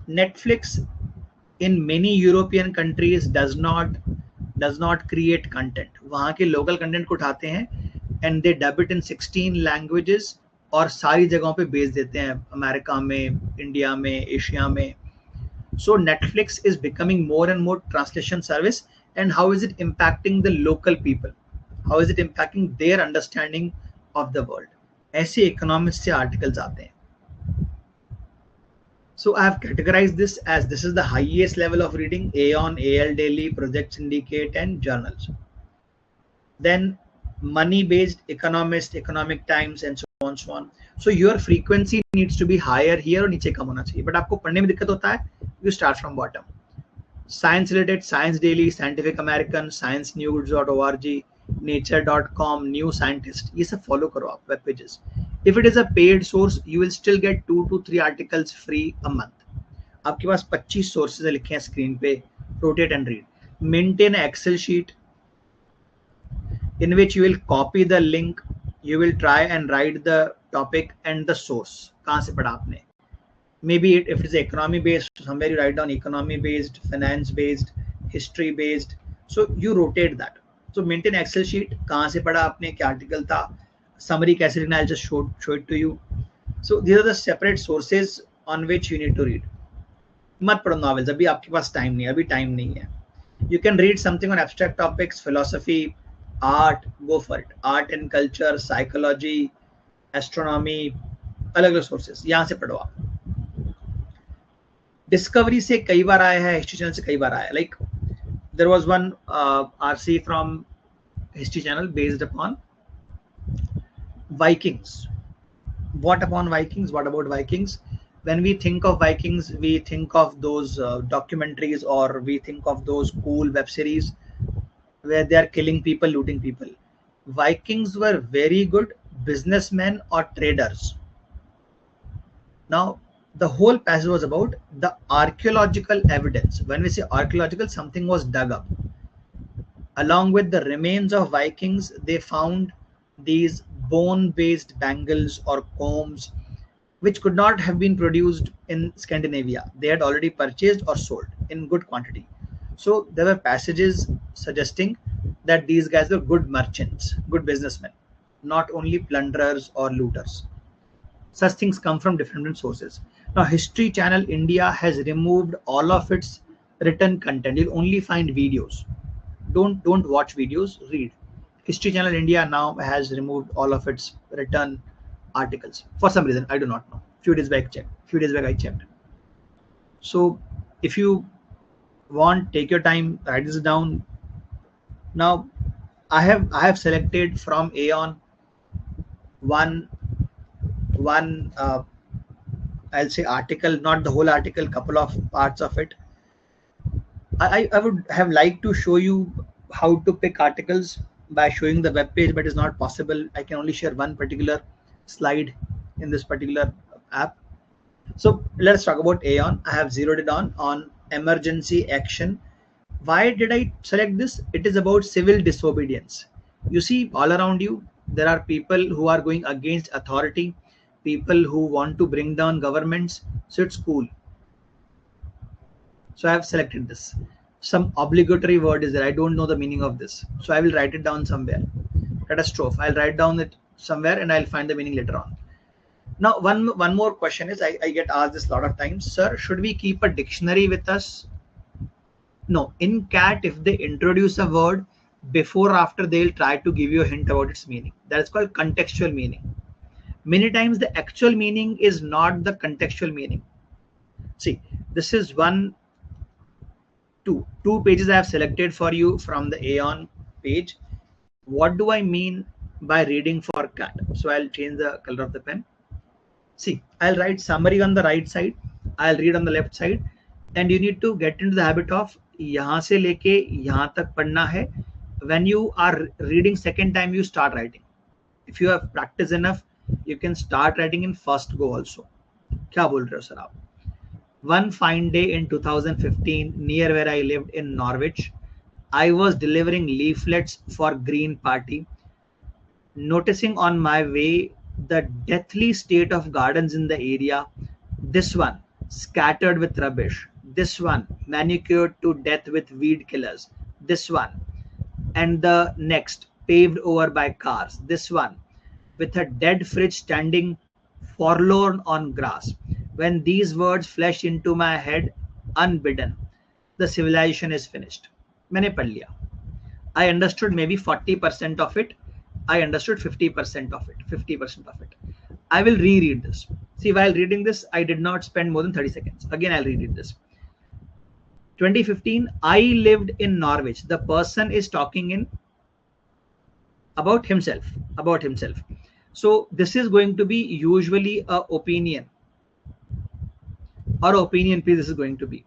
Netflix in many European countries does not create content. वहाँ के local content को उठाते हैं and they dub it in 16 languages और सारी जगहों पे बेच देते हैं, अमेरिका में, इंडिया में, एशिया में. So Netflix is becoming more and more translation service. And how is it impacting the local people? How is it impacting their understanding of the world? ऐसे economists से articles आते हैं. So I have categorized this as this is the highest level of reading: Aeon, AL Daily, Project Syndicate, and journals. Then money-based, Economist, Economic Times, and so on. So your frequency needs to be higher here और नीचे कम होना चाहिए. But आपको पढ़ने में दिक्कत होता है, you start from bottom. Science related, Science Daily, Scientific American, ScienceNews.org, Nature.com, New Scientist. ये सब follow करो आप web pages. If it is a paid source, you will still get 2 to 3 articles free a month. आपके पास 25 sources लिखे हैं screen पे. Rotate and read. Maintain an Excel sheet in which you will copy the link. You will try and write the topic and the source. कहाँ से पढ़ा आपने? Maybe if it is economy based, somewhere you write down economy based, finance based, history based. So you rotate that. So maintain Excel sheet. कहाँ से पढ़ा आपने? क्या article था? Summary कैसे लिखना? I'll just show it to you. So these are the separate sources on which you need to read. मत पढ़ो novels. अभी आपके पास time नहीं है. अभी time नहीं है. You can read something on abstract topics, philosophy, art. Go for it. Art and culture, psychology, astronomy. अलग अलग sources. यहाँ से पढ़ो आप. डिस्कवरी से कई बार आया है, हिस्ट्री चैनल से कई बार आया है. Like there was one RC from history channel based upon Vikings. What upon Vikings? What about Vikings? When we think of Vikings, we think of those documentaries, or we think of those cool web series where they are killing people, looting people. Vikings were very good businessmen or traders. Now, the whole passage was about the archaeological evidence. When we say archaeological, something was dug up. Along with the remains of Vikings, they found these bone-based bangles or combs which could not have been produced in Scandinavia. They had already purchased or sold in good quantity. So there were passages suggesting that these guys were good merchants, good businessmen, not only plunderers or looters. Such things come from different sources. Now, History Channel India has removed all of its written content. You'll only find videos. Don't watch videos, read. History Channel India now has removed all of its written articles for some reason. I do not know. Few days back I checked. So if you want, take your time, write this down. Now I have selected from Aeon one I'll say article, not the whole article, couple of parts of it. I would have liked to show you how to pick articles by showing the web page, but it's not possible. I can only share one particular slide in this particular app. So let's talk about Aeon. I have zeroed it on emergency action. Why did I select this? It is about civil disobedience. You see, all around you, there are people who are going against authority, people who want to bring down governments. So it's cool. So I have selected this. Some obligatory word is there. I don't know the meaning of this. So I will write it down somewhere. Catastrophe. I'll write down it somewhere and I'll find the meaning later on. Now, one more question is, I get asked this a lot of times, sir, should we keep a dictionary with us? No, in CAT, if they introduce a word, before or after, they'll try to give you a hint about its meaning. That is called contextual meaning. Many times the actual meaning is not the contextual meaning. See, this is two pages I have selected for you from the Aeon page. What do I mean by reading for CAT? So I'll change the color of the pen. See, I'll write summary on the right side, I'll read on the left side, and you need to get into the habit of यहाँ से लेके यहाँ तक पढ़ना है. When you are reading second time, you start writing. If you have practiced enough, you can start writing in first go also. क्या बोल रहे हो सर आप? One fine day in 2015, near where I lived in Norwich, I was delivering leaflets for Green Party. Noticing on my way the deathly state of gardens in the area, this one scattered with rubbish, this one manicured to death with weed killers, this one, and the next paved over by cars, this one with a dead fridge standing forlorn on grass. When these words flashed into my head unbidden, the civilization is finished. मैंने पढ़ लिया. I understood maybe 40% of it. I understood 50% of it. 50% of it. I will reread this. See, while reading this, I did not spend more than 30 seconds. Again, I'll reread this. 2015, I lived in Norwich. The person is talking in about himself. About himself. So this is going to be usually a opinion. Or opinion piece this is going to be.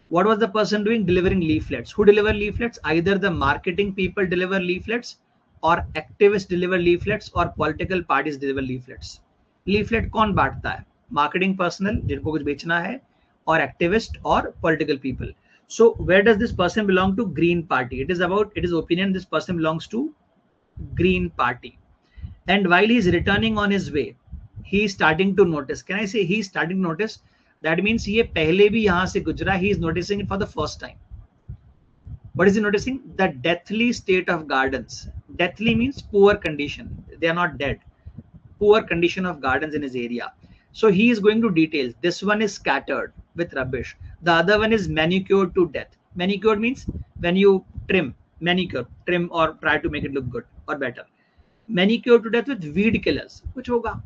What was the person doing? Delivering leaflets. Who deliver leaflets? Either the marketing people deliver leaflets, or activists deliver leaflets, or political parties deliver leaflets. Leaflet कौन बांटता है? Marketing personnel जिनको कुछ बेचना है, or activist or political people. So where does this person belong to? Green Party. It is opinion this person belongs to Green Party. And while he is returning on his way, he is starting to notice. Can I say he is starting to notice? That means ये पहले भी यहाँ से गुजरा. He is noticing it for the first time. What is he noticing? The deathly state of gardens. Deathly means poor condition. They are not dead. Poor condition of gardens in his area. So he is going to details. This one is scattered with rubbish. The other one is manicured to death. Manicured means when you trim, manicure, trim or try to make it look good or better. Manicured to death with weed killers. Which hoga?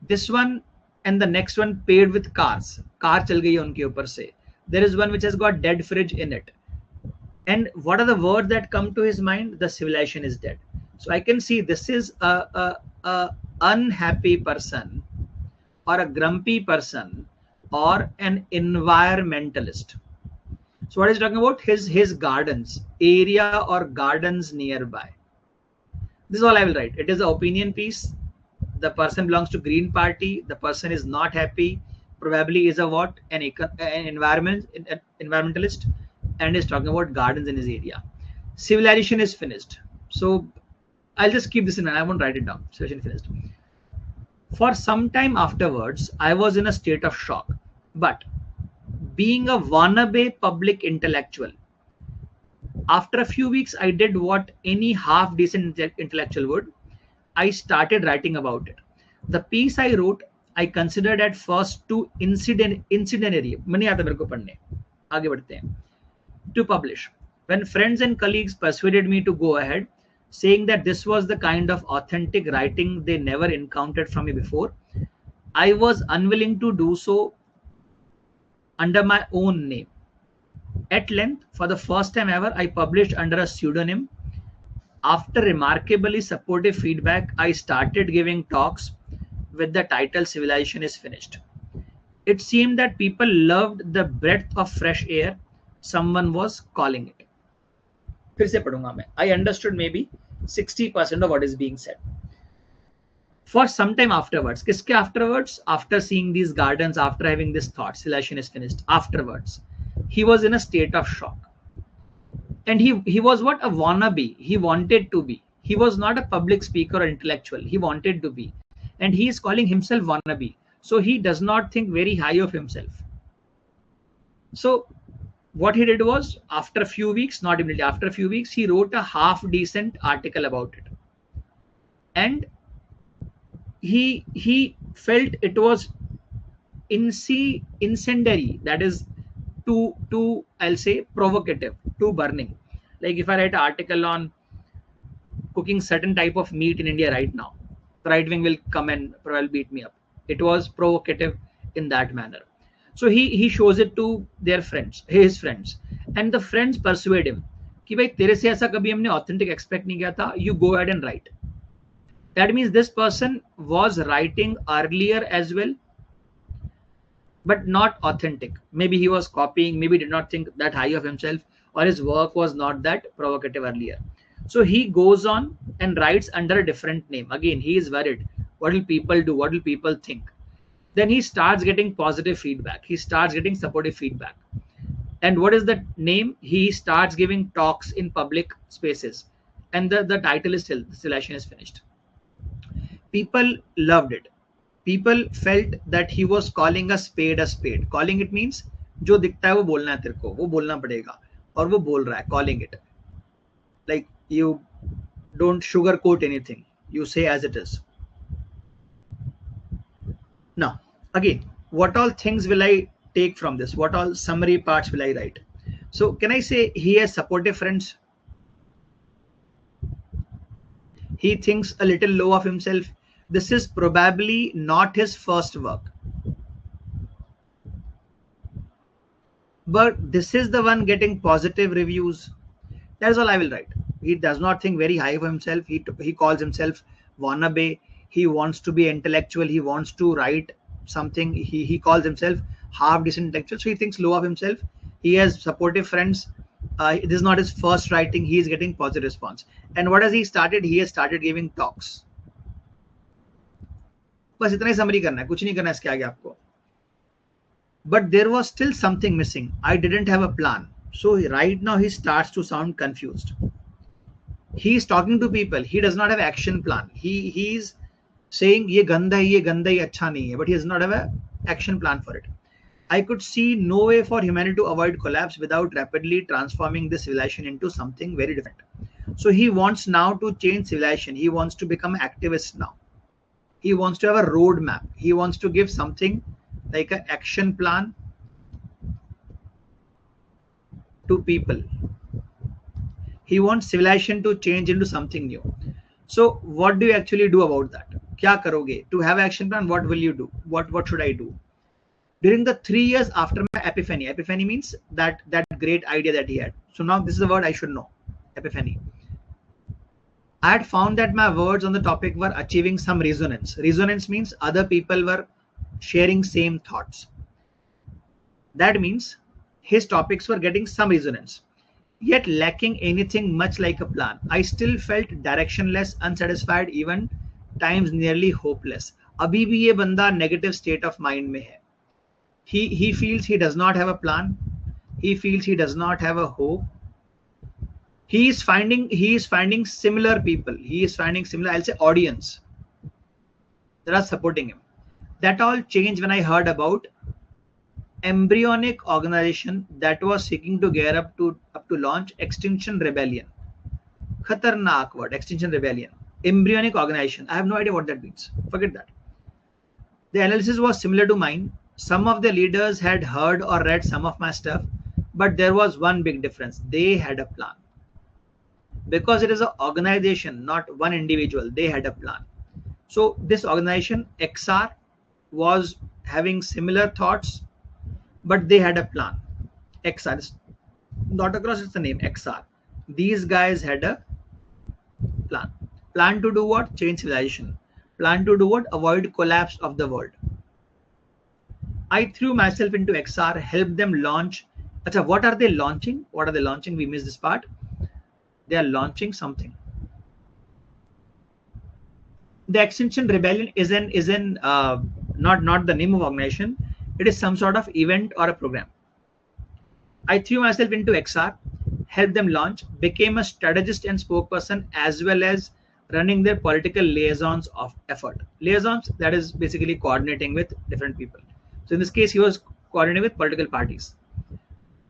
This one and the next one paved with cars. Car चल गई है उनके ऊपर से. There is one which has got dead fridge in it. And what are the words that come to his mind? The civilization is dead. So I can see this is a unhappy person, or a grumpy person, or an environmentalist. So what is he talking about? His gardens, area or gardens nearby. This is all I will write. It is an opinion piece. The person belongs to Green Party. The person is not happy. Probably is a what? An environmentalist, and is talking about gardens in his area. Civilization is finished. So I'll just keep this in mind. I won't write it down. Civilization finished. For some time afterwards, I was in a state of shock. But being a wannabe public intellectual, after a few weeks, I did what any half-decent intellectual would. I started writing about it. The piece I wrote, I considered at first too incendiary. To publish. When friends and colleagues persuaded me to go ahead, saying that this was the kind of authentic writing they never encountered from me before, I was unwilling to do so under my own name. At length, for the first time ever, I published under a pseudonym. After remarkably supportive feedback, I started giving talks with the title Civilization is Finished. It seemed that people loved the breath of fresh air someone was calling it. फिर से पढ़ूंगा मैं. I understood maybe 60% of what is being said. For some time afterwards, किसके afterwards? After seeing these gardens, after having this thought, civilization is finished. Afterwards, he was in a state of shock, and he was what? A wannabe. He wanted to be. He was not a public speaker or intellectual. He wanted to be, and he is calling himself wannabe. So he does not think very high of himself. So what he did was, after a few weeks, not immediately, after a few weeks, he wrote a half decent article about it, and he felt it was incendiary, that is too I'll say provocative, too burning. Like if I write an article on cooking certain type of meat in India right now, the right wing will come and probably beat me up. It was provocative in that manner. So he shows it to their friends, his friends, and the friends persuade him कि भाई तेरे से ऐसा कभी हमने authentic expect नहीं किया था. You go ahead and write. That means this person was writing earlier as well, but not authentic. Maybe he was copying, maybe did not think that high of himself, or his work was not that provocative earlier. So he goes on and writes under a different name. Again, he is worried. What will people do? What will people think? Then he starts getting positive feedback. He starts getting supportive feedback. And what is the name? He starts giving talks in public spaces. And the title is still, the Civilization is Finished. People loved it. People felt that he was calling a spade a spade. Calling it means जो दिखता है वो बोलना है तेरे को, वो बोलना पड़ेगा, और वो बोल रहा है. Calling it, like you don't sugarcoat anything, you say as it is. Now again, what all things will I take from this? What all summary parts will I write? So can I say he has supportive friends? He thinks a little low of himself. This is probably not his first work, but this is the one getting positive reviews. That's all I will write. He does not think very high of himself. He calls himself wannabe. He wants to be intellectual. He wants to write something. He calls himself half decent intellectual. So he thinks low of himself. He has supportive friends. This is not his first writing. He is getting positive response. And what has he started? He has started giving talks. बस इतना ही summary करना है, कुछ नहीं करना है इसके आगे आपको. But there was still something missing. I didn't have a plan. So right now he starts to sound confused. He is talking to people. He does not have action plan. He is saying ये गंदा है, अच्छा नहीं है, but he does not have an action plan for it. I could see no way for humanity to avoid collapse without rapidly transforming this civilization into something very different. So he wants now to change civilization. He wants to become an activist now. He wants to have a roadmap. He wants to give something like an action plan to people. He wants civilization to change into something new. So what do you actually do about that? क्या करोगे? To have action plan, what will you do? What should I do? During the 3 years after my epiphany, epiphany means that great idea that he had. So now this is a word I should know, epiphany. I had found that my words on the topic were achieving some resonance. Resonance means other people were sharing same thoughts. That means his topics were getting some resonance, yet lacking anything much like a plan. I still felt directionless, unsatisfied, even times nearly hopeless. अभी भी ये बंदा negative state of mind में है. He feels he does not have a plan. He feels he does not have a hope. He is finding similar people. He is finding similar, I'll say, audience that are supporting him. That all changed when I heard about embryonic organization that was seeking to gear up to launch Extinction Rebellion. Khatarnak word, Extinction Rebellion. Embryonic organization. I have no idea what that means. Forget that. The analysis was similar to mine. Some of the leaders had heard or read some of my stuff, but there was one big difference. They had a plan. Because it is an organization, not one individual, they had a plan. So this organization, XR, was having similar thoughts, but they had a plan. XR is not across, it's the name XR. These guys had a plan. Plan to do what? Change civilization. Plan to do what? Avoid collapse of the world. I threw myself into XR, helped them launch. Achha, what are they launching? What are they launching? We missed this part. They are launching something. The Extinction Rebellion is not the name of organization. It is some sort of event or a program. I threw myself into XR, helped them launch, became a strategist and spokesperson, as well as running their political liaisons of effort. Liaisons, that is basically coordinating with different people. So in this case, he was coordinating with political parties.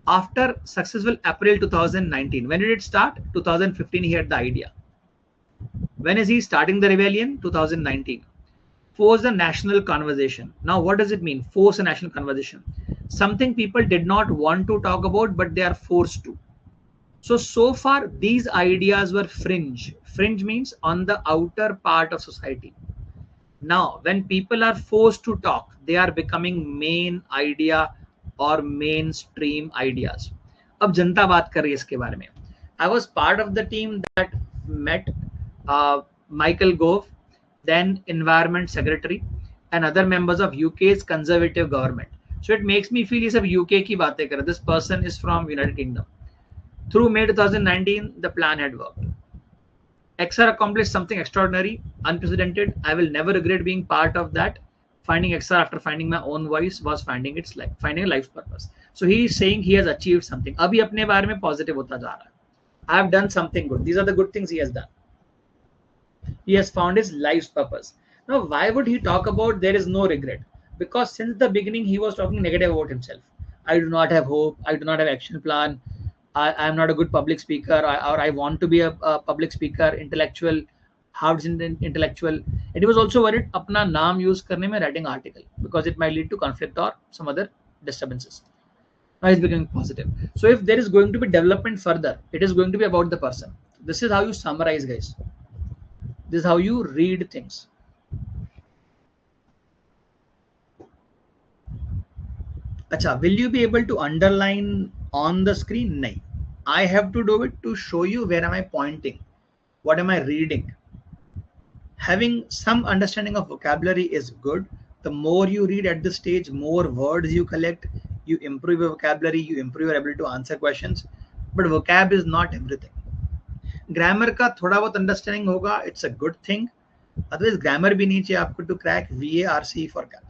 After successful April 2019, when did it start? 2015, he had the idea. When is he starting the rebellion? 2019. Force the national conversation. Now, what does it mean? Force a national conversation. Something people did not want to talk about, but they are forced to. So far, these ideas were fringe. Fringe means on the outer part of society. Now, when people are forced to talk, they are becoming main idea or mainstream ideas. अब जनता बात कर रही है इसके बारे में. I was part of the team that met Michael Gove, then Environment Secretary, and other members of UK's conservative government. So it makes me feel ये सब UK की बातें कर रहा है. This person is from United Kingdom. Through May 2019, the plan had worked. XR accomplished something extraordinary, unprecedented. I will never regret being part of that. Finding XR after finding my own voice was finding its life, finding a life's purpose. So he is saying he has achieved something. अभी अपने बारे में positive होता जा रहा है. I have done something good. These are the good things he has done. He has found his life's purpose. Now, why would he talk about there is no regret? Because since the beginning, he was talking negative about himself. I do not have hope. I do not have action plan. I am not a good public speaker, or I want to be a public speaker, intellectual, hard intellectual. And he was also worried अपना नाम use करने में writing article because it might lead to conflict or some other disturbances. Now he's becoming positive. So if there is going to be development further, it is going to be about the person. This is how you summarize, guys. This is how you read things. Acha, will you be able to underline on the screen? No. I have to do it to show you where am I pointing, what am I reading. Having some understanding of vocabulary is good. The more you read at this stage, more words you collect, you improve your vocabulary, you improve your ability to answer questions. But vocab is not everything. Grammar का थोड़ा बहुत understanding होगा, it's a good thing. Otherwise, grammar भी नहीं चाहिए आपको to crack VARC for cat.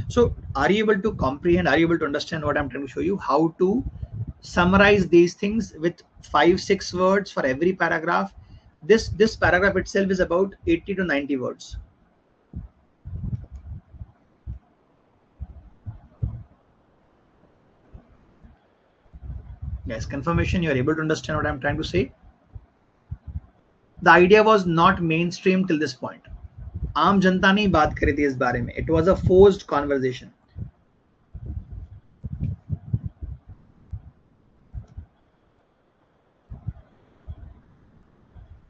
So are you able to comprehend, are you able to understand what I'm trying to show you? How to summarize these things with 5-6 words for every paragraph. This paragraph itself is about 80 to 90 words. Yes, confirmation you are able to understand what I'm trying to say. The idea was not mainstream till this point. आम जनता नहीं बात करी थी इस बारे में. It was a forced conversation.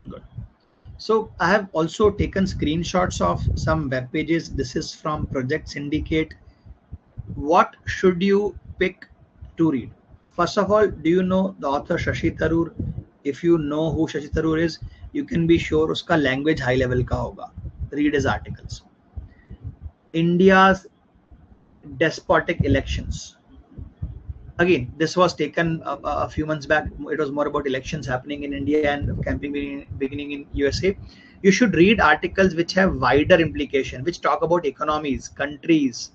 Good. So I have also taken screenshots of some web pages. This is from Project Syndicate. What should you pick to read? First of all, do you know the author Shashi Tharoor? If you know who Shashi Tharoor is, you can be sure uska language high level ka hoga. Read his articles. India's despotic elections. Again, this was taken a few months back. It was more about elections happening in India and campaign beginning in USA. You should read articles which have wider implication, which talk about economies, countries,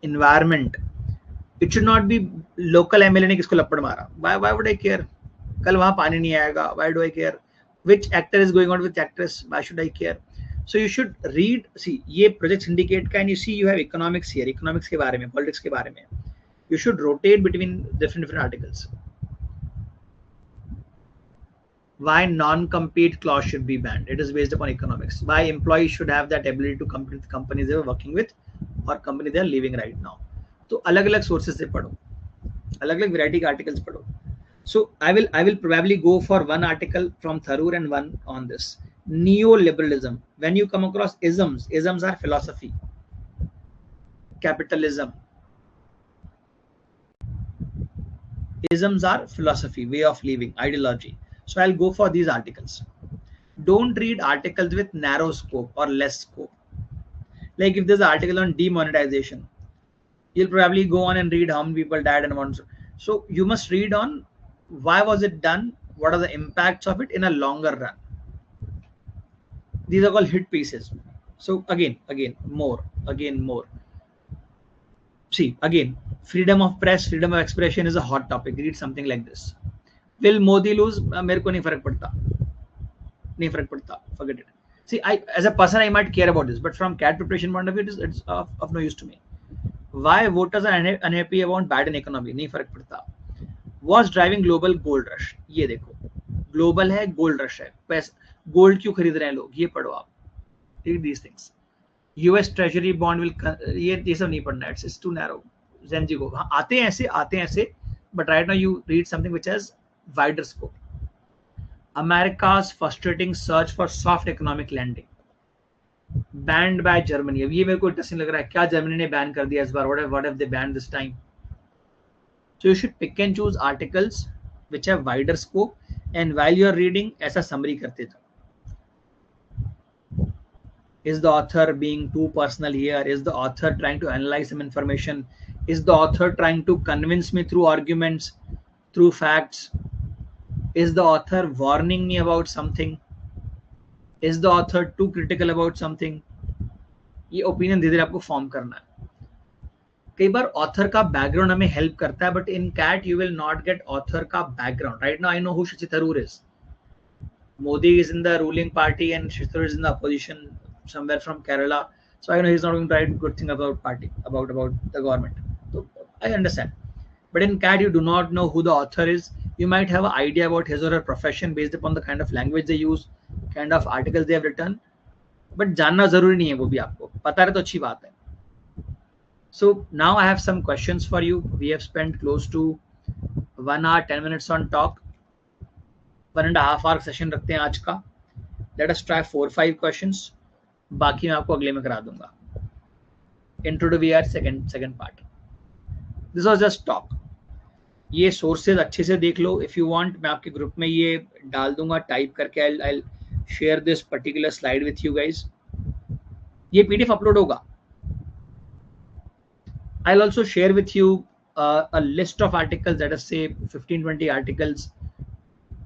environment. It should not be local MLA ने किसको लपड़ मारा. Why would I care? कल वहाँ पानी नहीं आएगा. Why do I care? Which actor is going on with actress? Why should I care? So you should read. See, ये project syndicate का, and you see you have economics here. Economics के बारे में, politics के बारे में. You should rotate between different articles. Why non-compete clause should be banned? It is based upon economics. Why employees should have that ability to compete with companies they were working with or company they are leaving right now. तो अलग-अलग sources से पढ़ो, अलग-अलग variety के articles पढ़ो. So I will probably go for one article from Tharoor and one on this neoliberalism. When you come across isms are philosophy, capitalism. Isms are philosophy, way of living, ideology. So I'll go for these articles. Don't read articles with narrow scope or less scope. Like if there's an article on demonetization, you'll probably go on and read how many people died and what. So you must read on why was it done, what are the impacts of it in a longer run. These are called hit pieces. So again, more. See, again, freedom of press, freedom of expression is a hot topic. Read something like this. Will Modi lose? मेरे को नहीं फर्क पड़ता. Forget it. See, as a person, I might care about this, but from CAT preparation point of view, it's of no use to me. Why voters are unhappy about Biden economy? नहीं फर्क पड़ता. What's driving global gold rush? ये देखो, global है, gold rush है. Gold क्यों खरीद रहे हैं लोग? ये पढ़ो आप. Read these things. US Treasury bond will, ये सब नहीं पढ़ना. It's too narrow. ज़ेनजी को आते हैं ऐसे, but right now you read something which has wider scope. America's frustrating search for soft economic landing. Banned by Germany. अब ये मेरे को इंटरेस्टिंग लग रहा है. क्या जर्मनी ने बैन कर दिया इस बार? What have they banned this time? So you should pick and choose articles which have wider scope, and while you are reading, ऐसा summary करते जाओ. Is the author being too personal here? Is the author trying to analyze some information? Is the author trying to convince me through arguments, through facts? Is the author warning me about something? Is the author too critical about something? ये opinion धीरे धीरे आपको form करना है. कई बार author का background हमें हेल्प करता है, but in CAT you will not get author का background. Right now I know who Shashi Tharoor is. Modi is in the ruling party and Shashi Tharoor is in the opposition somewhere from Kerala. So I know he's not going to write good thing about party, about the government. So I understand. But in CAT, you do not know who the author is. You might have an idea about his or her profession based upon the kind of language they use, kind of articles they have written. But जानना जरूरी नहीं है, वो भी आपको पता रहे तो अच्छी बात है. So now I have some questions for you. We have spent close to 1 hour 10 minutes on talk. 1.5 hour session रखते हैं आज का. Let us try 4-5 questions. बाकी मैं आपको अगले में करा दूंगा. Intro to VR second part. This was just talk. ये sources अच्छे से देख लो. If you want, मैं आपके ग्रुप में ये डाल दूंगा टाइप करके. I'll share this particular slide with you guys. ये PDF अपलोड होगा. I'll also share with you a list of articles, let us say 15-20 articles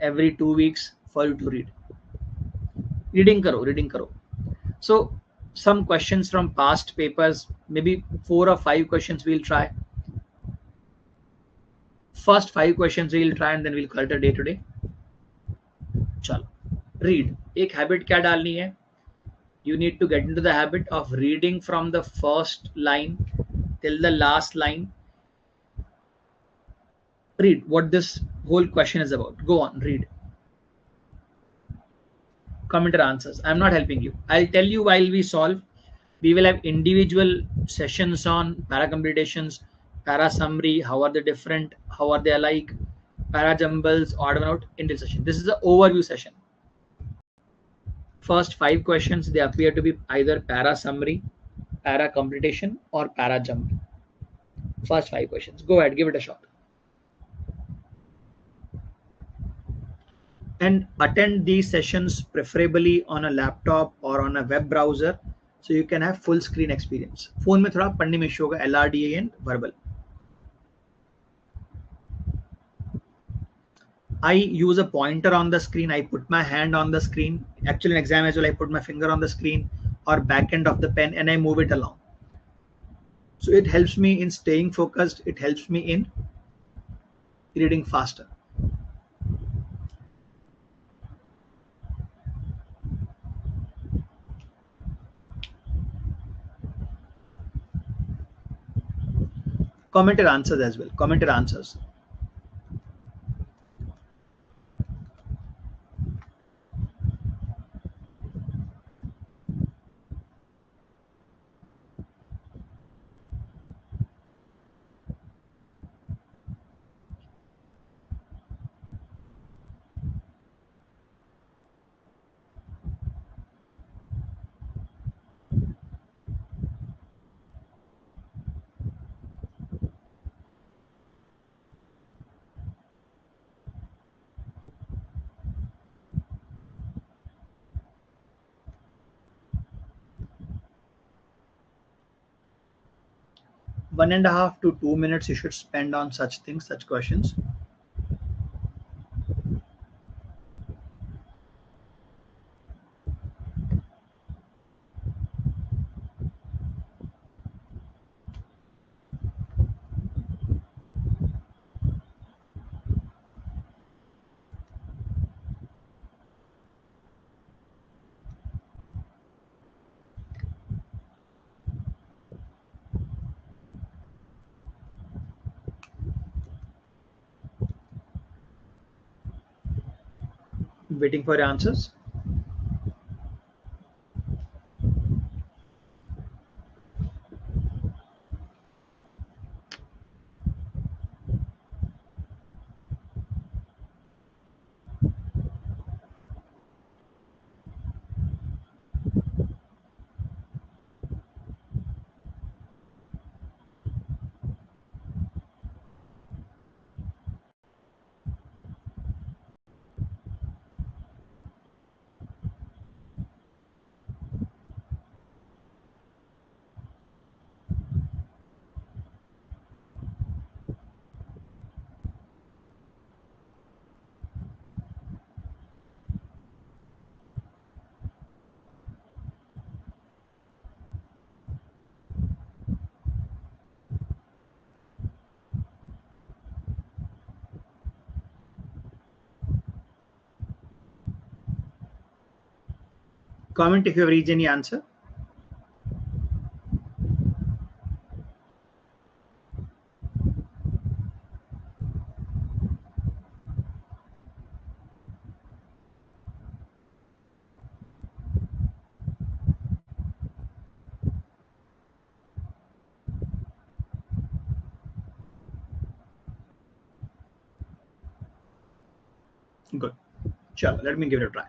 every 2 weeks for you to read. Reading karo. So some questions from past papers, maybe 4 or 5 questions we'll try. First 5 questions we'll try and then we'll call it a day today. Chalo. Read. एक habit क्या डालनी है? You need to get into the habit of reading from the first line till the last line. Read what this whole question is about. Go on, read. Commenter answers. I'm not helping you. I'll tell you while we solve. We will have individual sessions on para computations, para summary, how are they different, how are they alike, para jumbles, odd one out, intel session. This is the overview session. First 5 questions, they appear to be either para summary, para completion, or para jump. First 5 questions. Go ahead, give it a shot. And attend these sessions preferably on a laptop or on a web browser so you can have full screen experience. Phone में थोड़ा पढ़ने में issue होगा, LRDA and verbal. I use a pointer on the screen. I put my hand on the screen. Actually, in exam as well, I put my finger on the screen or back end of the pen and I move it along. So it helps me in staying focused. It helps me in reading faster. Commented answers as well. Commented answers. One and a half to 2 minutes you should spend on such things, such questions. Waiting for your answers. Comment if you have reached any answer. Good. Sure, let me give it a try.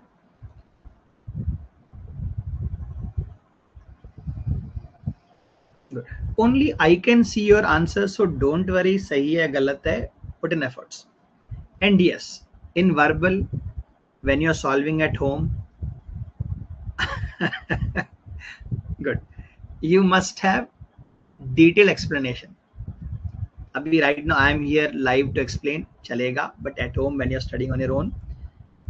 Good. Only I can see your answer, so don't worry. सही है, गलत है. Put in efforts. And yes, in verbal, when you're solving at home, good, you must have detailed explanation. Abhi right now I am here live to explain, chalega. But at home, when you're studying on your own,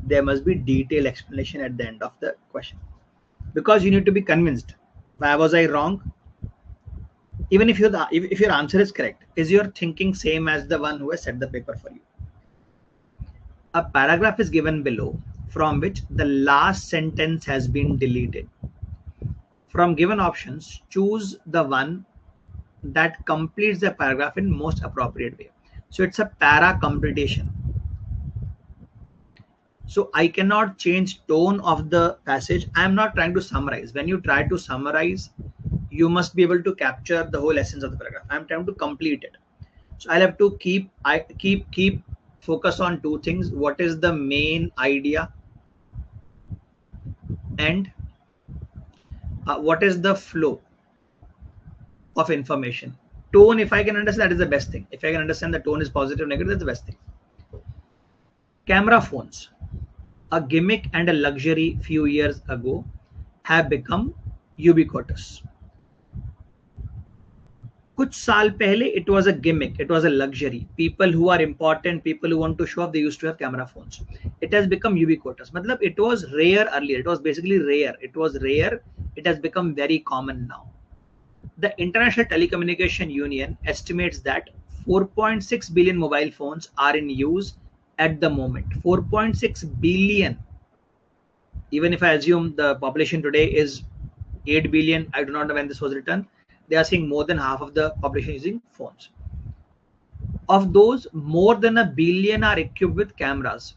there must be detailed explanation at the end of the question, because you need to be convinced. Why was I wrong? Even if if your answer is correct, is your thinking same as the one who has set the paper for you? A paragraph is given below from which the last sentence has been deleted. From given options, choose the one that completes the paragraph in most appropriate way. So it's a para completion. So I cannot change tone of the passage. I am not trying to summarize. When you try to summarize, you must be able to capture the whole essence of the paragraph. I am trying to complete it. So I'll have to keep focus on two things. What is the main idea? and what is the flow of information. Tone, if I can understand, that is the best thing. If I can understand the tone is positive, negative, that's the best thing. Camera phones, a gimmick and a luxury few years ago, have become ubiquitous. कुछ साल पहले it was a gimmick, it was a luxury. People who are important, people who want to show off, they used to have camera phones. It has become ubiquitous. मतलब it was rare earlier. It was basically rare. It was rare. It has become very common now. The International Telecommunication Union estimates that 4.6 billion mobile phones are in use at the moment. 4.6 billion. Even if I assume the population today is 8 billion, I do not know when this was written, they are seeing more than half of the population using phones. Of those, more than a billion are equipped with cameras.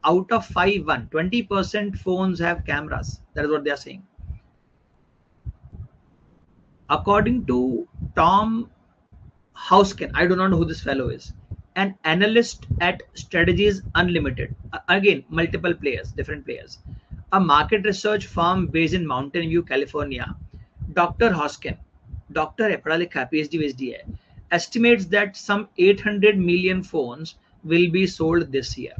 Out of 20% phones have cameras. That is what they are saying. According to Tom Housken, I do not know who this fellow is, an analyst at Strategies Unlimited, again, multiple players, different players, a market research firm based in Mountain View, California. Dr. Housken, Dr. पढ़ा लिखा PhD है, estimates that some 800 million phones will be sold this year.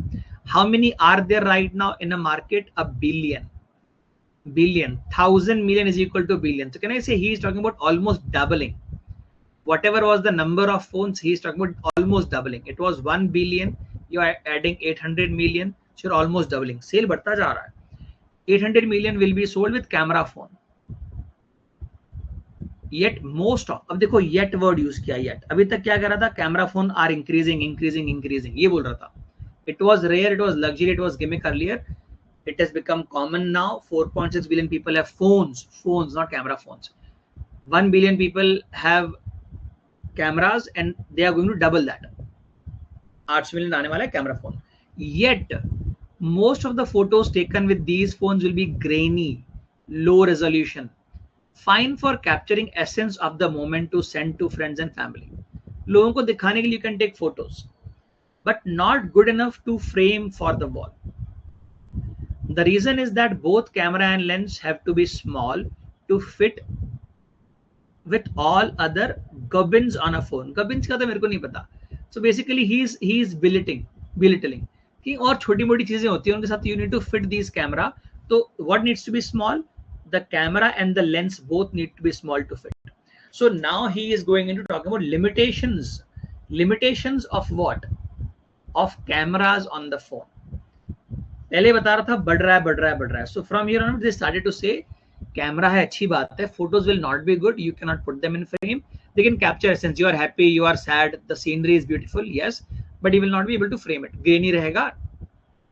How many are there right now in a market? A billion. 1,000 million is equal to billion. So can I say he is talking about almost doubling? Whatever was the number of phones, he is talking about almost doubling. It was 1 billion, you are adding 800 million, so you're almost doubling. Sale बढ़ता जा रहा है. 800 million will be sold with camera phone. Yet most of, अब देखो yet word use किया, yet अभी तक क्या कर रहा था, camera phone are increasing ये बोल रहा था. It was rare, it was luxury, it was gimmick earlier. It has become common now. 4.6 billion people have phones, not camera phones. 1 billion people have cameras and they are going to double that. 8 million आने वाला है camera phone. Yet most of the photos taken with these phones will be grainy, low resolution, fine for capturing essence of the moment to send to friends and family. लोगों को दिखाने के लिए you can take photos, but not good enough to frame for the wall. The reason is that both camera and lens have to be small to fit with all other gubbins on a phone. Gubbins का तो मेरे को नहीं पता. So basically he is belittling कि और छोटी मोटी चीजें होती हैं उनके साथ you need to fit these camera. So what needs to be small? The camera and the lens both need to be small to fit. So now he is going into talking about limitations of what? Of cameras on the phone. पहले बता रहा था बढ़ रहा है. So from here on they started to say camera है अच्छी बात है, photos will not be good, you cannot put them in frame, they can capture essence, you are happy, you are sad, the scenery is beautiful, yes, but you will not be able to frame it. Grainy रहेगा,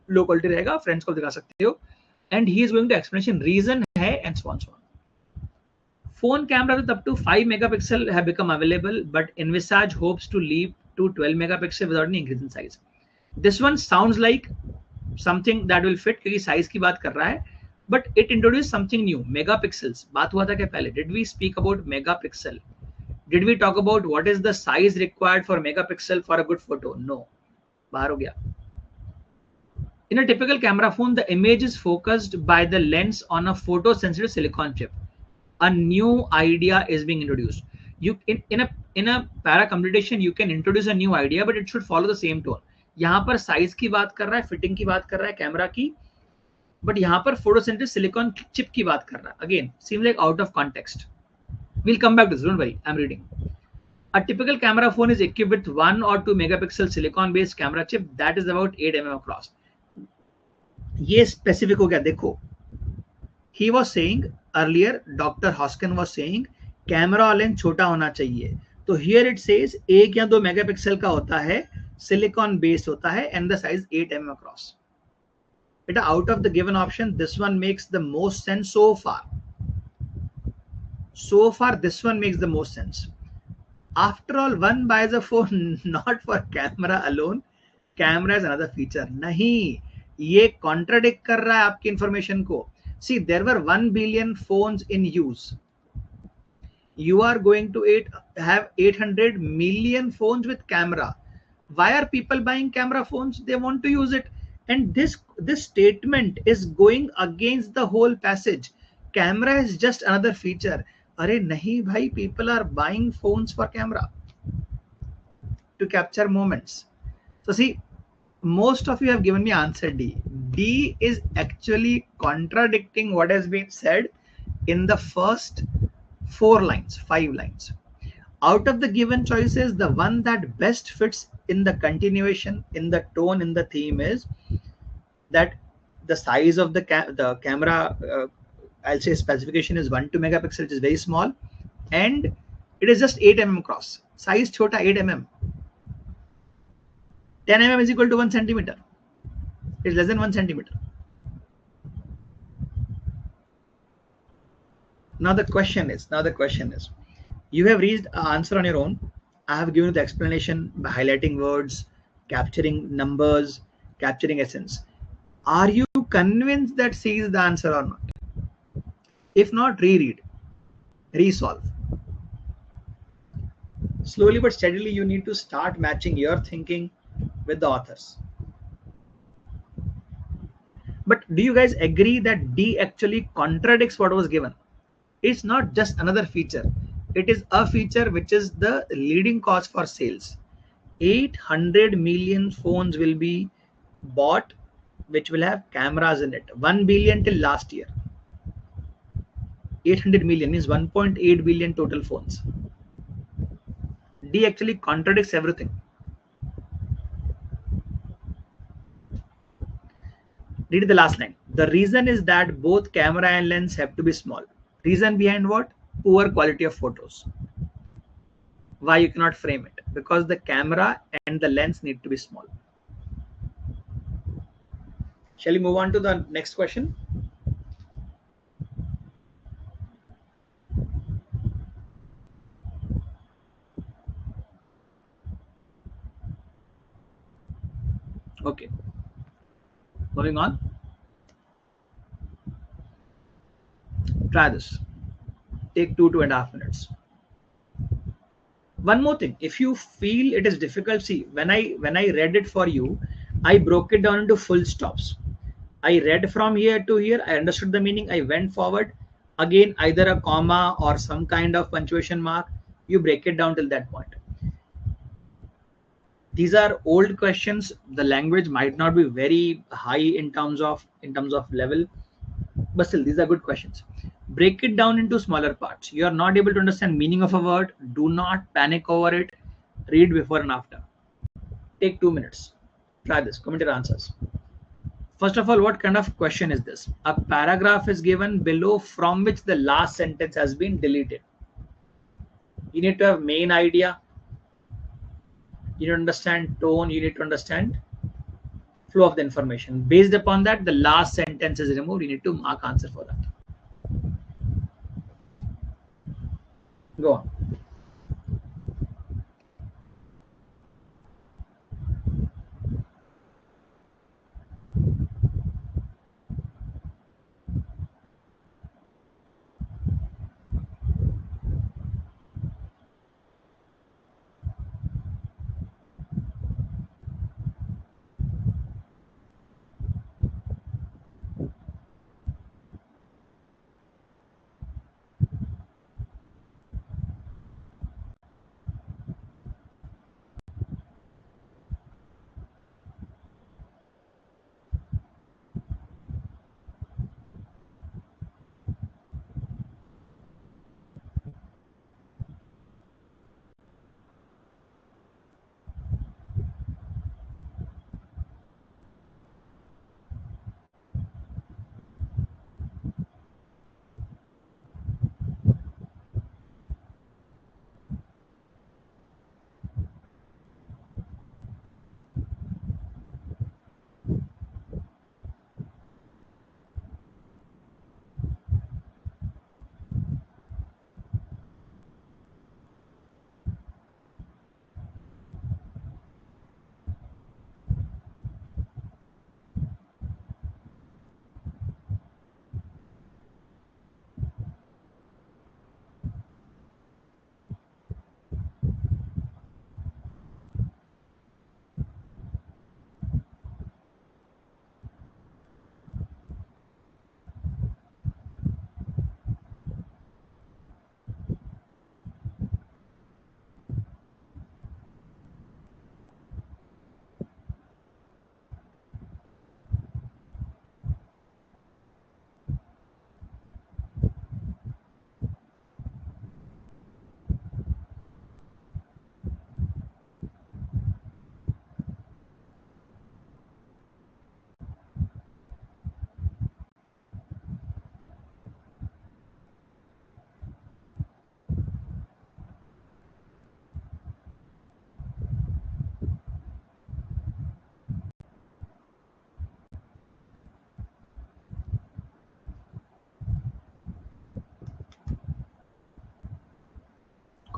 low quality रहेगा, friends को दिखा सकते हो, and he is going to explanation reason है and so on. Phone camera with up to 5 megapixel have become available, but Envisage hopes to leap to 12 megapixel without any increase in size. This one sounds like something that will fit क्योंकि size की बात कर रहा है, but it introduced something new, megapixels. बात हुआ था क्या पहले? Did we speak about megapixel? Did we talk about what is the size required for megapixel for a good photo? No. बाहर हो गया. In a typical camera phone, the image is focused by the lens on a photosensitive silicon chip. A new idea is being introduced. You in a para computation, you can introduce a new idea, but it should follow the same tone. यहाँ पर size की बात कर रहा है, fitting की बात कर रहा है कैमरा की, but यहाँ पर photosensitive silicon chip की बात कर रहा है. Again, seems like out of context. We'll come back to this. Don't worry, I'm reading. A typical camera phone is equipped with 1 or 2 megapixel silicon-based camera chip that is about 8 mm across. ये specific हो गया. देखो, he was saying earlier, Dr. Housken was saying camera lens छोटा होना चाहिए. तो here it says 1 या 2 megapixel का होता है, सिलिकॉन बेस्ड होता है, and the size 8 mm across. Beta, out of the given option, this one makes the most sense so far. So far, this one makes the most sense. After all, one buys a phone not for camera alone. Camera is another feature. नहीं, ये contradict कर रहा है आपकी information को. See, there were 1 billion phones in use. You are going to have 800 million phones with camera. Why are people buying camera phones? They want to use it. And this statement is going against the whole passage. Camera is just another feature. Arey nahi bhai, people are buying phones for camera to capture moments. So see, most of you have given me answer D. D is actually contradicting what has been said in the first 4 lines, 5 lines. Out of the given choices, the one that best fits in the continuation, in the tone, in the theme is that the size of the camera, I'll say specification is 1 2 megapixel, which is very small, and it is just 8 mm cross. Size chota 8 mm. 10 mm is equal to 1 centimeter. It's less than 1 centimeter. Now the question is, you have reached an answer on your own. I have given you the explanation by highlighting words, capturing numbers, capturing essence. Are you convinced that C is the answer or not? If not, reread, resolve. Slowly but steadily, you need to start matching your thinking with the authors. But do you guys agree that D actually contradicts what was given? It's not just another feature. It is a feature which is the leading cause for sales. 800 million phones will be bought which will have cameras in it. 1 billion till last year. 800 million is 1.8 billion total phones. D actually contradicts everything. Read the last line. The reason is that both camera and lens have to be small. Reason behind what? Poor quality of photos. Why you cannot frame it? Because the camera and the lens need to be small. Shall we move on to the next question? Okay, moving on. Try this. Take 2.5 minutes. One more thing, if you feel it is difficult, see, when I read it for you, I broke it down into full stops. I read from here to here, I understood the meaning, I went forward, again either a comma or some kind of punctuation mark, you break it down till that point. These are old questions. The language might not be very high in terms of level, but still these are good questions. Break it down into smaller parts. You are not able to understand meaning of a word, do not panic over it. Read before and after. Take 2 minutes. Try this. Comment your answers. First of all, what kind of question is this? A paragraph is given below from which the last sentence has been deleted. You need to have main idea. You need to understand tone. You need to understand flow of the information. Based upon that, the last sentence is removed. You need to mark answer for that. Go on.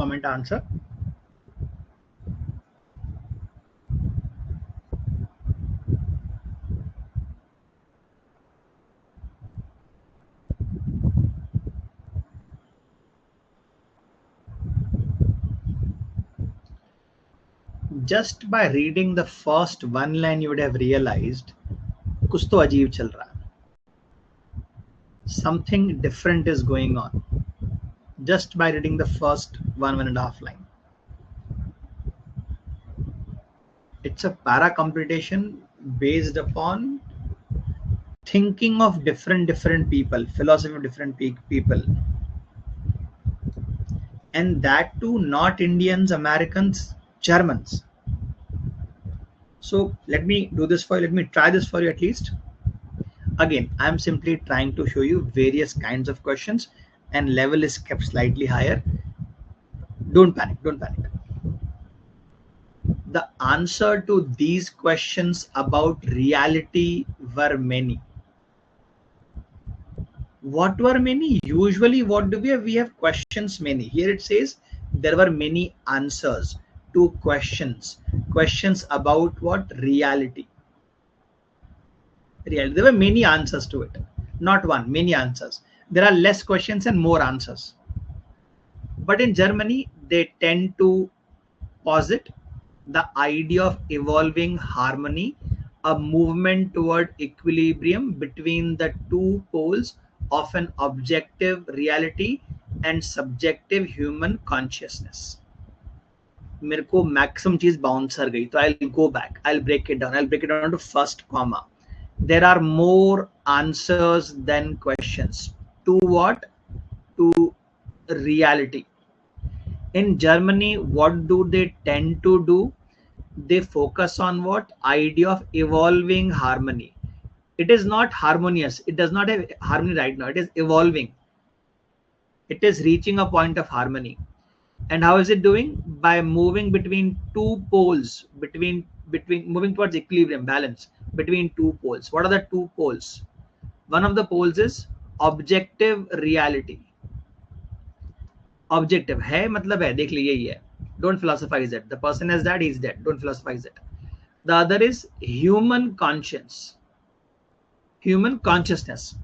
comment answer. Just by reading the first one line, you would have realized कुछ तो अजीब चल रहा है. Something different is going on. Just by reading the first one and a half line. It's a para computation based upon thinking of different people, philosophy of different people, and that too not Indians, Americans, Germans. So let me do this for you. Let me try this for you at least. Again, I'm simply trying to show you various kinds of questions, and level is kept slightly higher. Don't panic, don't panic. The answer to these questions about reality were many. What were many? Usually what do we have? We have questions many. Here it says there were many answers to questions. Questions about what? Reality. Reality. There were many answers to it. Not one, many answers. There are less questions and more answers. But in Germany, they tend to posit the idea of evolving harmony, a movement toward equilibrium between the two poles of an objective reality and subjective human consciousness. मेरे को maximum चीज bouncer गई, तो I'll go back, I'll break it down to first comma. There are more answers than questions. To what? To reality. In Germany, what do they tend to do? They focus on what? Idea of evolving harmony. It is not harmonious. It does not have harmony right now. It is evolving. It is reaching a point of harmony. And how is it doing? By moving between two poles, between moving towards equilibrium, balance between two poles. What are the two poles? One of the poles is objective reality. Objective है मतलब है, देख लीजिए, यही है. Don't philosophize it. The person has died, he's dead. Don't philosophize it. The other is human conscience, human consciousness,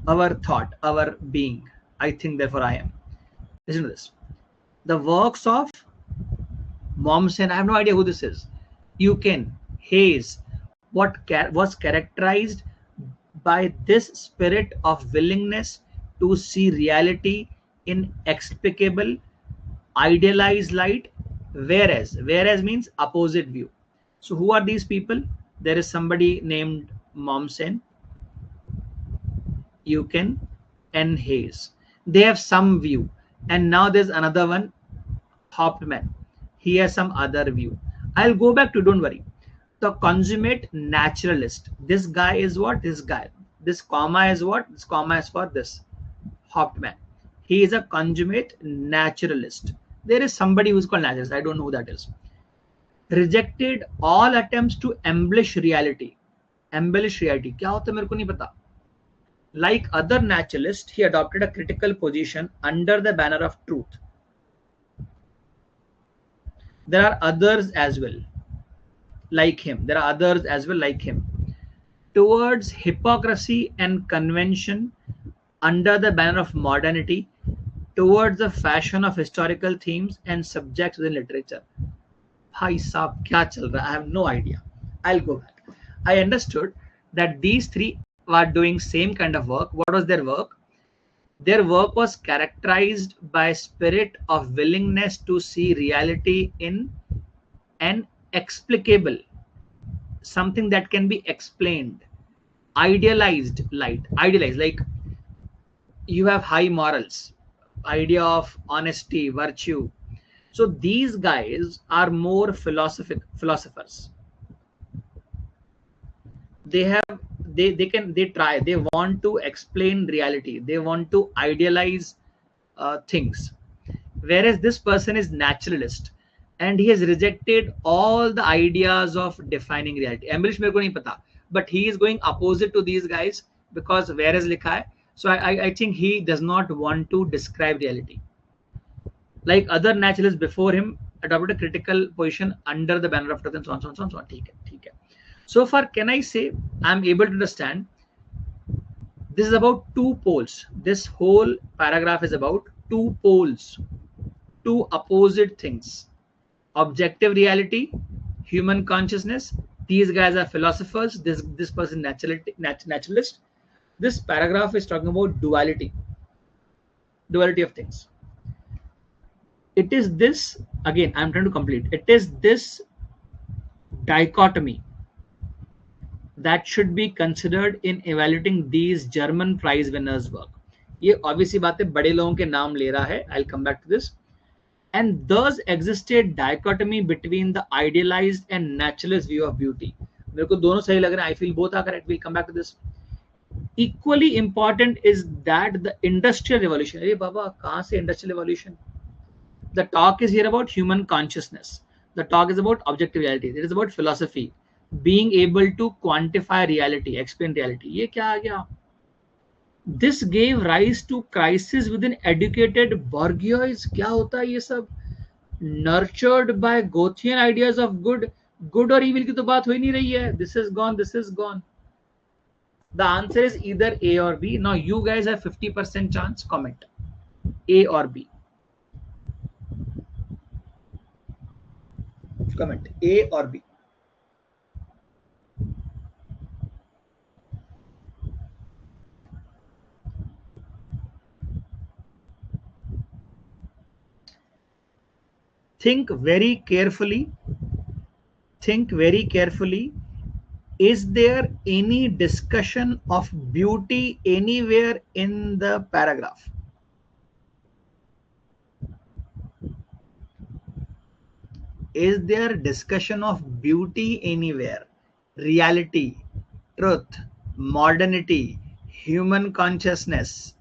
our thought, our being. I think, therefore I am. Listen to this. The works of Mommsen, I have no idea who this is, Eucken, Hayes, was characterized by this spirit of willingness to see reality in explicable, idealized light, whereas means opposite view. So who are these people? There is somebody named Mommsen, Eucken, and Hayes. They have some view, and now there's another one, Hauptmann. He has some other view. I'll go back to, don't worry, the consummate naturalist. This guy is what? This guy. This comma is what? This comma is for this, Hauptmann. He is a consummate naturalist. There is somebody who's called naturalist. I don't know who that is. Rejected all attempts to embellish reality. Embellish reality. क्या होता है मेरे को नहीं पता. Like other naturalists, he adopted a critical position under the banner of truth. There are others as well like him. There are others as well like him. Towards hypocrisy and convention under the banner of modernity, towards the fashion of historical themes and subjects within literature. Bhai saab, kya chal raha? I have no idea. I'll go back. I understood that these three were doing same kind of work. What was their work? Their work was characterized by a spirit of willingness to see reality in an explicable, something that can be explained, idealized light. Idealized, like you have high morals, idea of honesty, virtue. So these guys are more philosophers. They want to explain reality, they want to idealize things, whereas this person is naturalist and he has rejected all the ideas of defining reality. Embellish मेरे को नहीं पता, but he is going opposite to these guys because whereas लिखा है. So I think he does not want to describe reality. like other naturalists before him adopted a critical position under the banner of truth and so on, so on, so on, so on. ठीक है. So far, can I say I'm able to understand this is about two poles. This whole paragraph is about two poles, two opposite things. Objective reality, human consciousness. These guys are philosophers. This person naturalist. This paragraph is talking about duality of things. It is this, again, I'm trying to complete. It is this dichotomy that should be considered in evaluating these German prize winners' work. ये obviously बात है, बड़े लोगों के नाम ले रहा है. I'll come back to this. And thus existed dichotomy between the idealized and naturalist view of beauty. मेरे को दोनों सही लग रहे हैं. I feel both are correct. We'll come back to this. Equally important is that the industrial revolution. अरे बाबा कहाँ से industrial revolution? The talk is here about human consciousness. The talk is about objective reality. It is about philosophy, being able to quantify reality, explain reality. ये क्या आ गया? This gave rise to crisis within educated bourgeois. क्या होता है ये सब? Nurtured by Gothian ideas of good or evil की तो बात हो ही नहीं रही है. This is gone. This is gone. The answer is either A or B. Now you guys have 50% chance. Comment A or B. Comment A or B. Think very carefully. Think very carefully. Is there any discussion of beauty anywhere in the paragraph? Is there discussion of beauty anywhere? Reality, truth, modernity, human consciousness,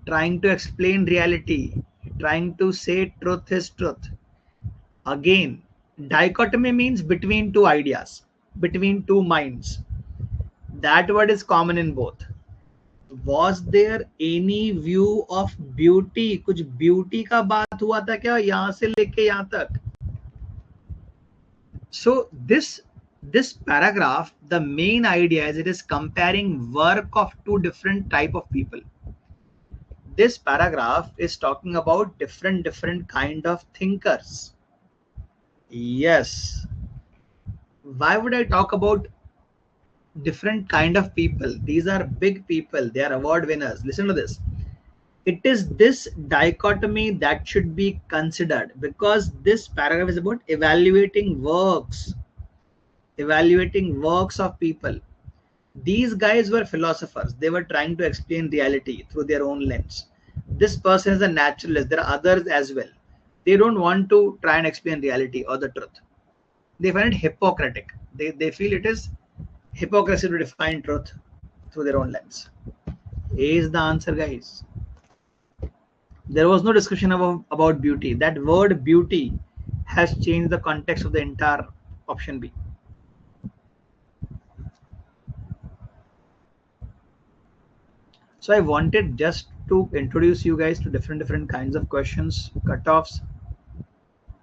trying to explain reality, trying to say truth is truth. Again, dichotomy means between two ideas, between two minds. That word is common in both. Was there any view of beauty? कुछ beauty का बात हुआ था क्या यहाँ से लेके यहाँ तक? So this paragraph, the main idea is it is comparing work of two different type of people. This paragraph is talking about different kind of thinkers. Yes. Why would I talk about different kind of people? These are big people. They are award winners. Listen to this. It is this dichotomy that should be considered because this paragraph is about evaluating works of people. These guys were philosophers. They were trying to explain reality through their own lens. This person is a naturalist. There are others as well. They don't want to try and explain reality or the truth. They find it hypocritic. They feel it is hypocrisy to define truth through their own lens. A is the answer, guys. There was no discussion about beauty. That word beauty has changed the context of the entire option B. So I wanted just to introduce you guys to different kinds of questions, cutoffs.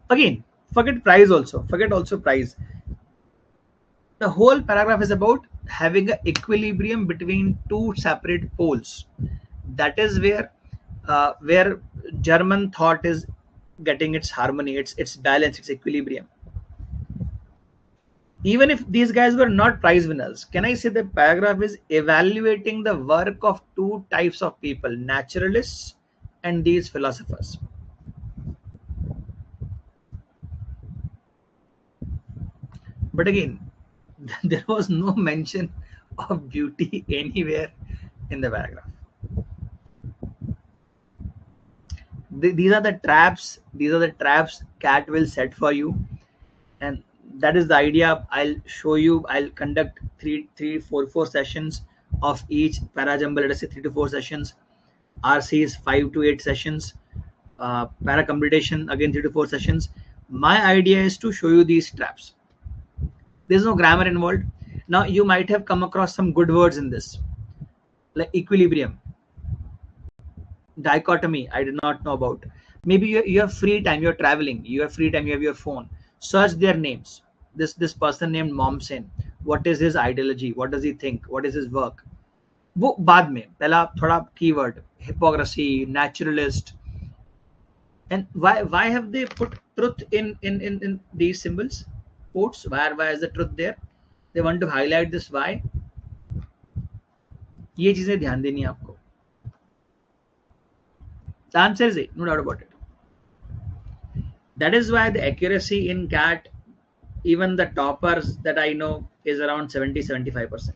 Again, forget price also. Forget also price. The whole paragraph is about having an equilibrium between two separate poles. That is where German thought is getting its harmony, its balance, its equilibrium. Even if these guys were not prize winners, can I say the paragraph is evaluating the work of two types of people, naturalists and these philosophers. But again, there was no mention of beauty anywhere in the paragraph. These are the traps. These are the traps cat will set for you, and that is the idea. I'll show you. I'll conduct four sessions of each parajumble. Let us say 3 to 4 sessions. RC is 5 to 8 sessions. Para computation again 3 to 4 sessions. My idea is to show you these traps. There's no grammar involved. Now you might have come across some good words in this, like equilibrium. Dichotomy I did not know about. Maybe you have free time, you're traveling, you have free time, you have your phone, search their names. This person named Momsen, what is his ideology, what does he think, what is his work, वो बाद में पहला थोड़ा keyword hypocrisy, naturalist. And why have they put truth in these symbols, quotes? Why is the truth there? They want to highlight this. Why? ये चीजें ध्यान देनी है आपको. The answer is A, no doubt about it. That is why the accuracy in cat, even the toppers that I know, is around 70-75%.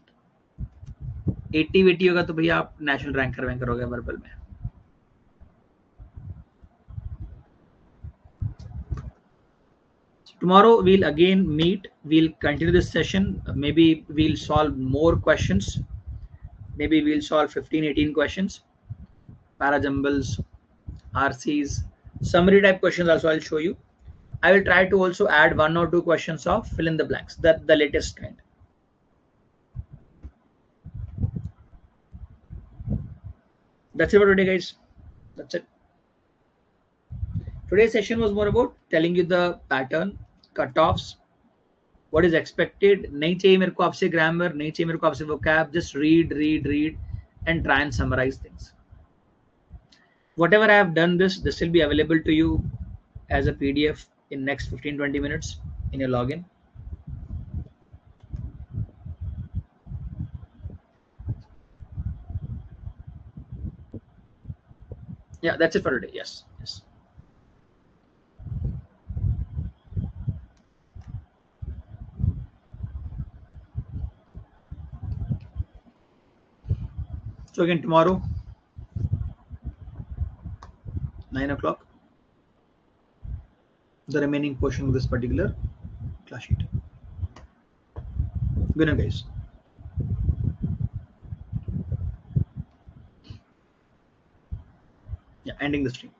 80-80 होगा तो भैया आप नेशनल रैंकर वैंकर हो गए वर्बल में. Tomorrow we'll again meet. We'll continue this session. Maybe we'll solve more questions. Maybe we'll solve 15-18 questions. Parajumbles, RCs, summary type questions also I'll show you. I will try to also add 1 or 2 questions of fill in the blanks, the latest kind. That's it for today, guys. That's it. Today's session was more about telling you the pattern, cutoffs, what is expected. नहीं चाहिए मेरे को आपसे grammar, नहीं चाहिए मेरे को आपसे vocab. Just read and try and summarize things. Whatever I have done, this will be available to you as a PDF in next 15-20 minutes in your login. Yeah, that's it for today. Yes. So again, tomorrow, 9 o'clock, the remaining portion of this particular class sheet. Good night, guys. Yeah, ending the stream.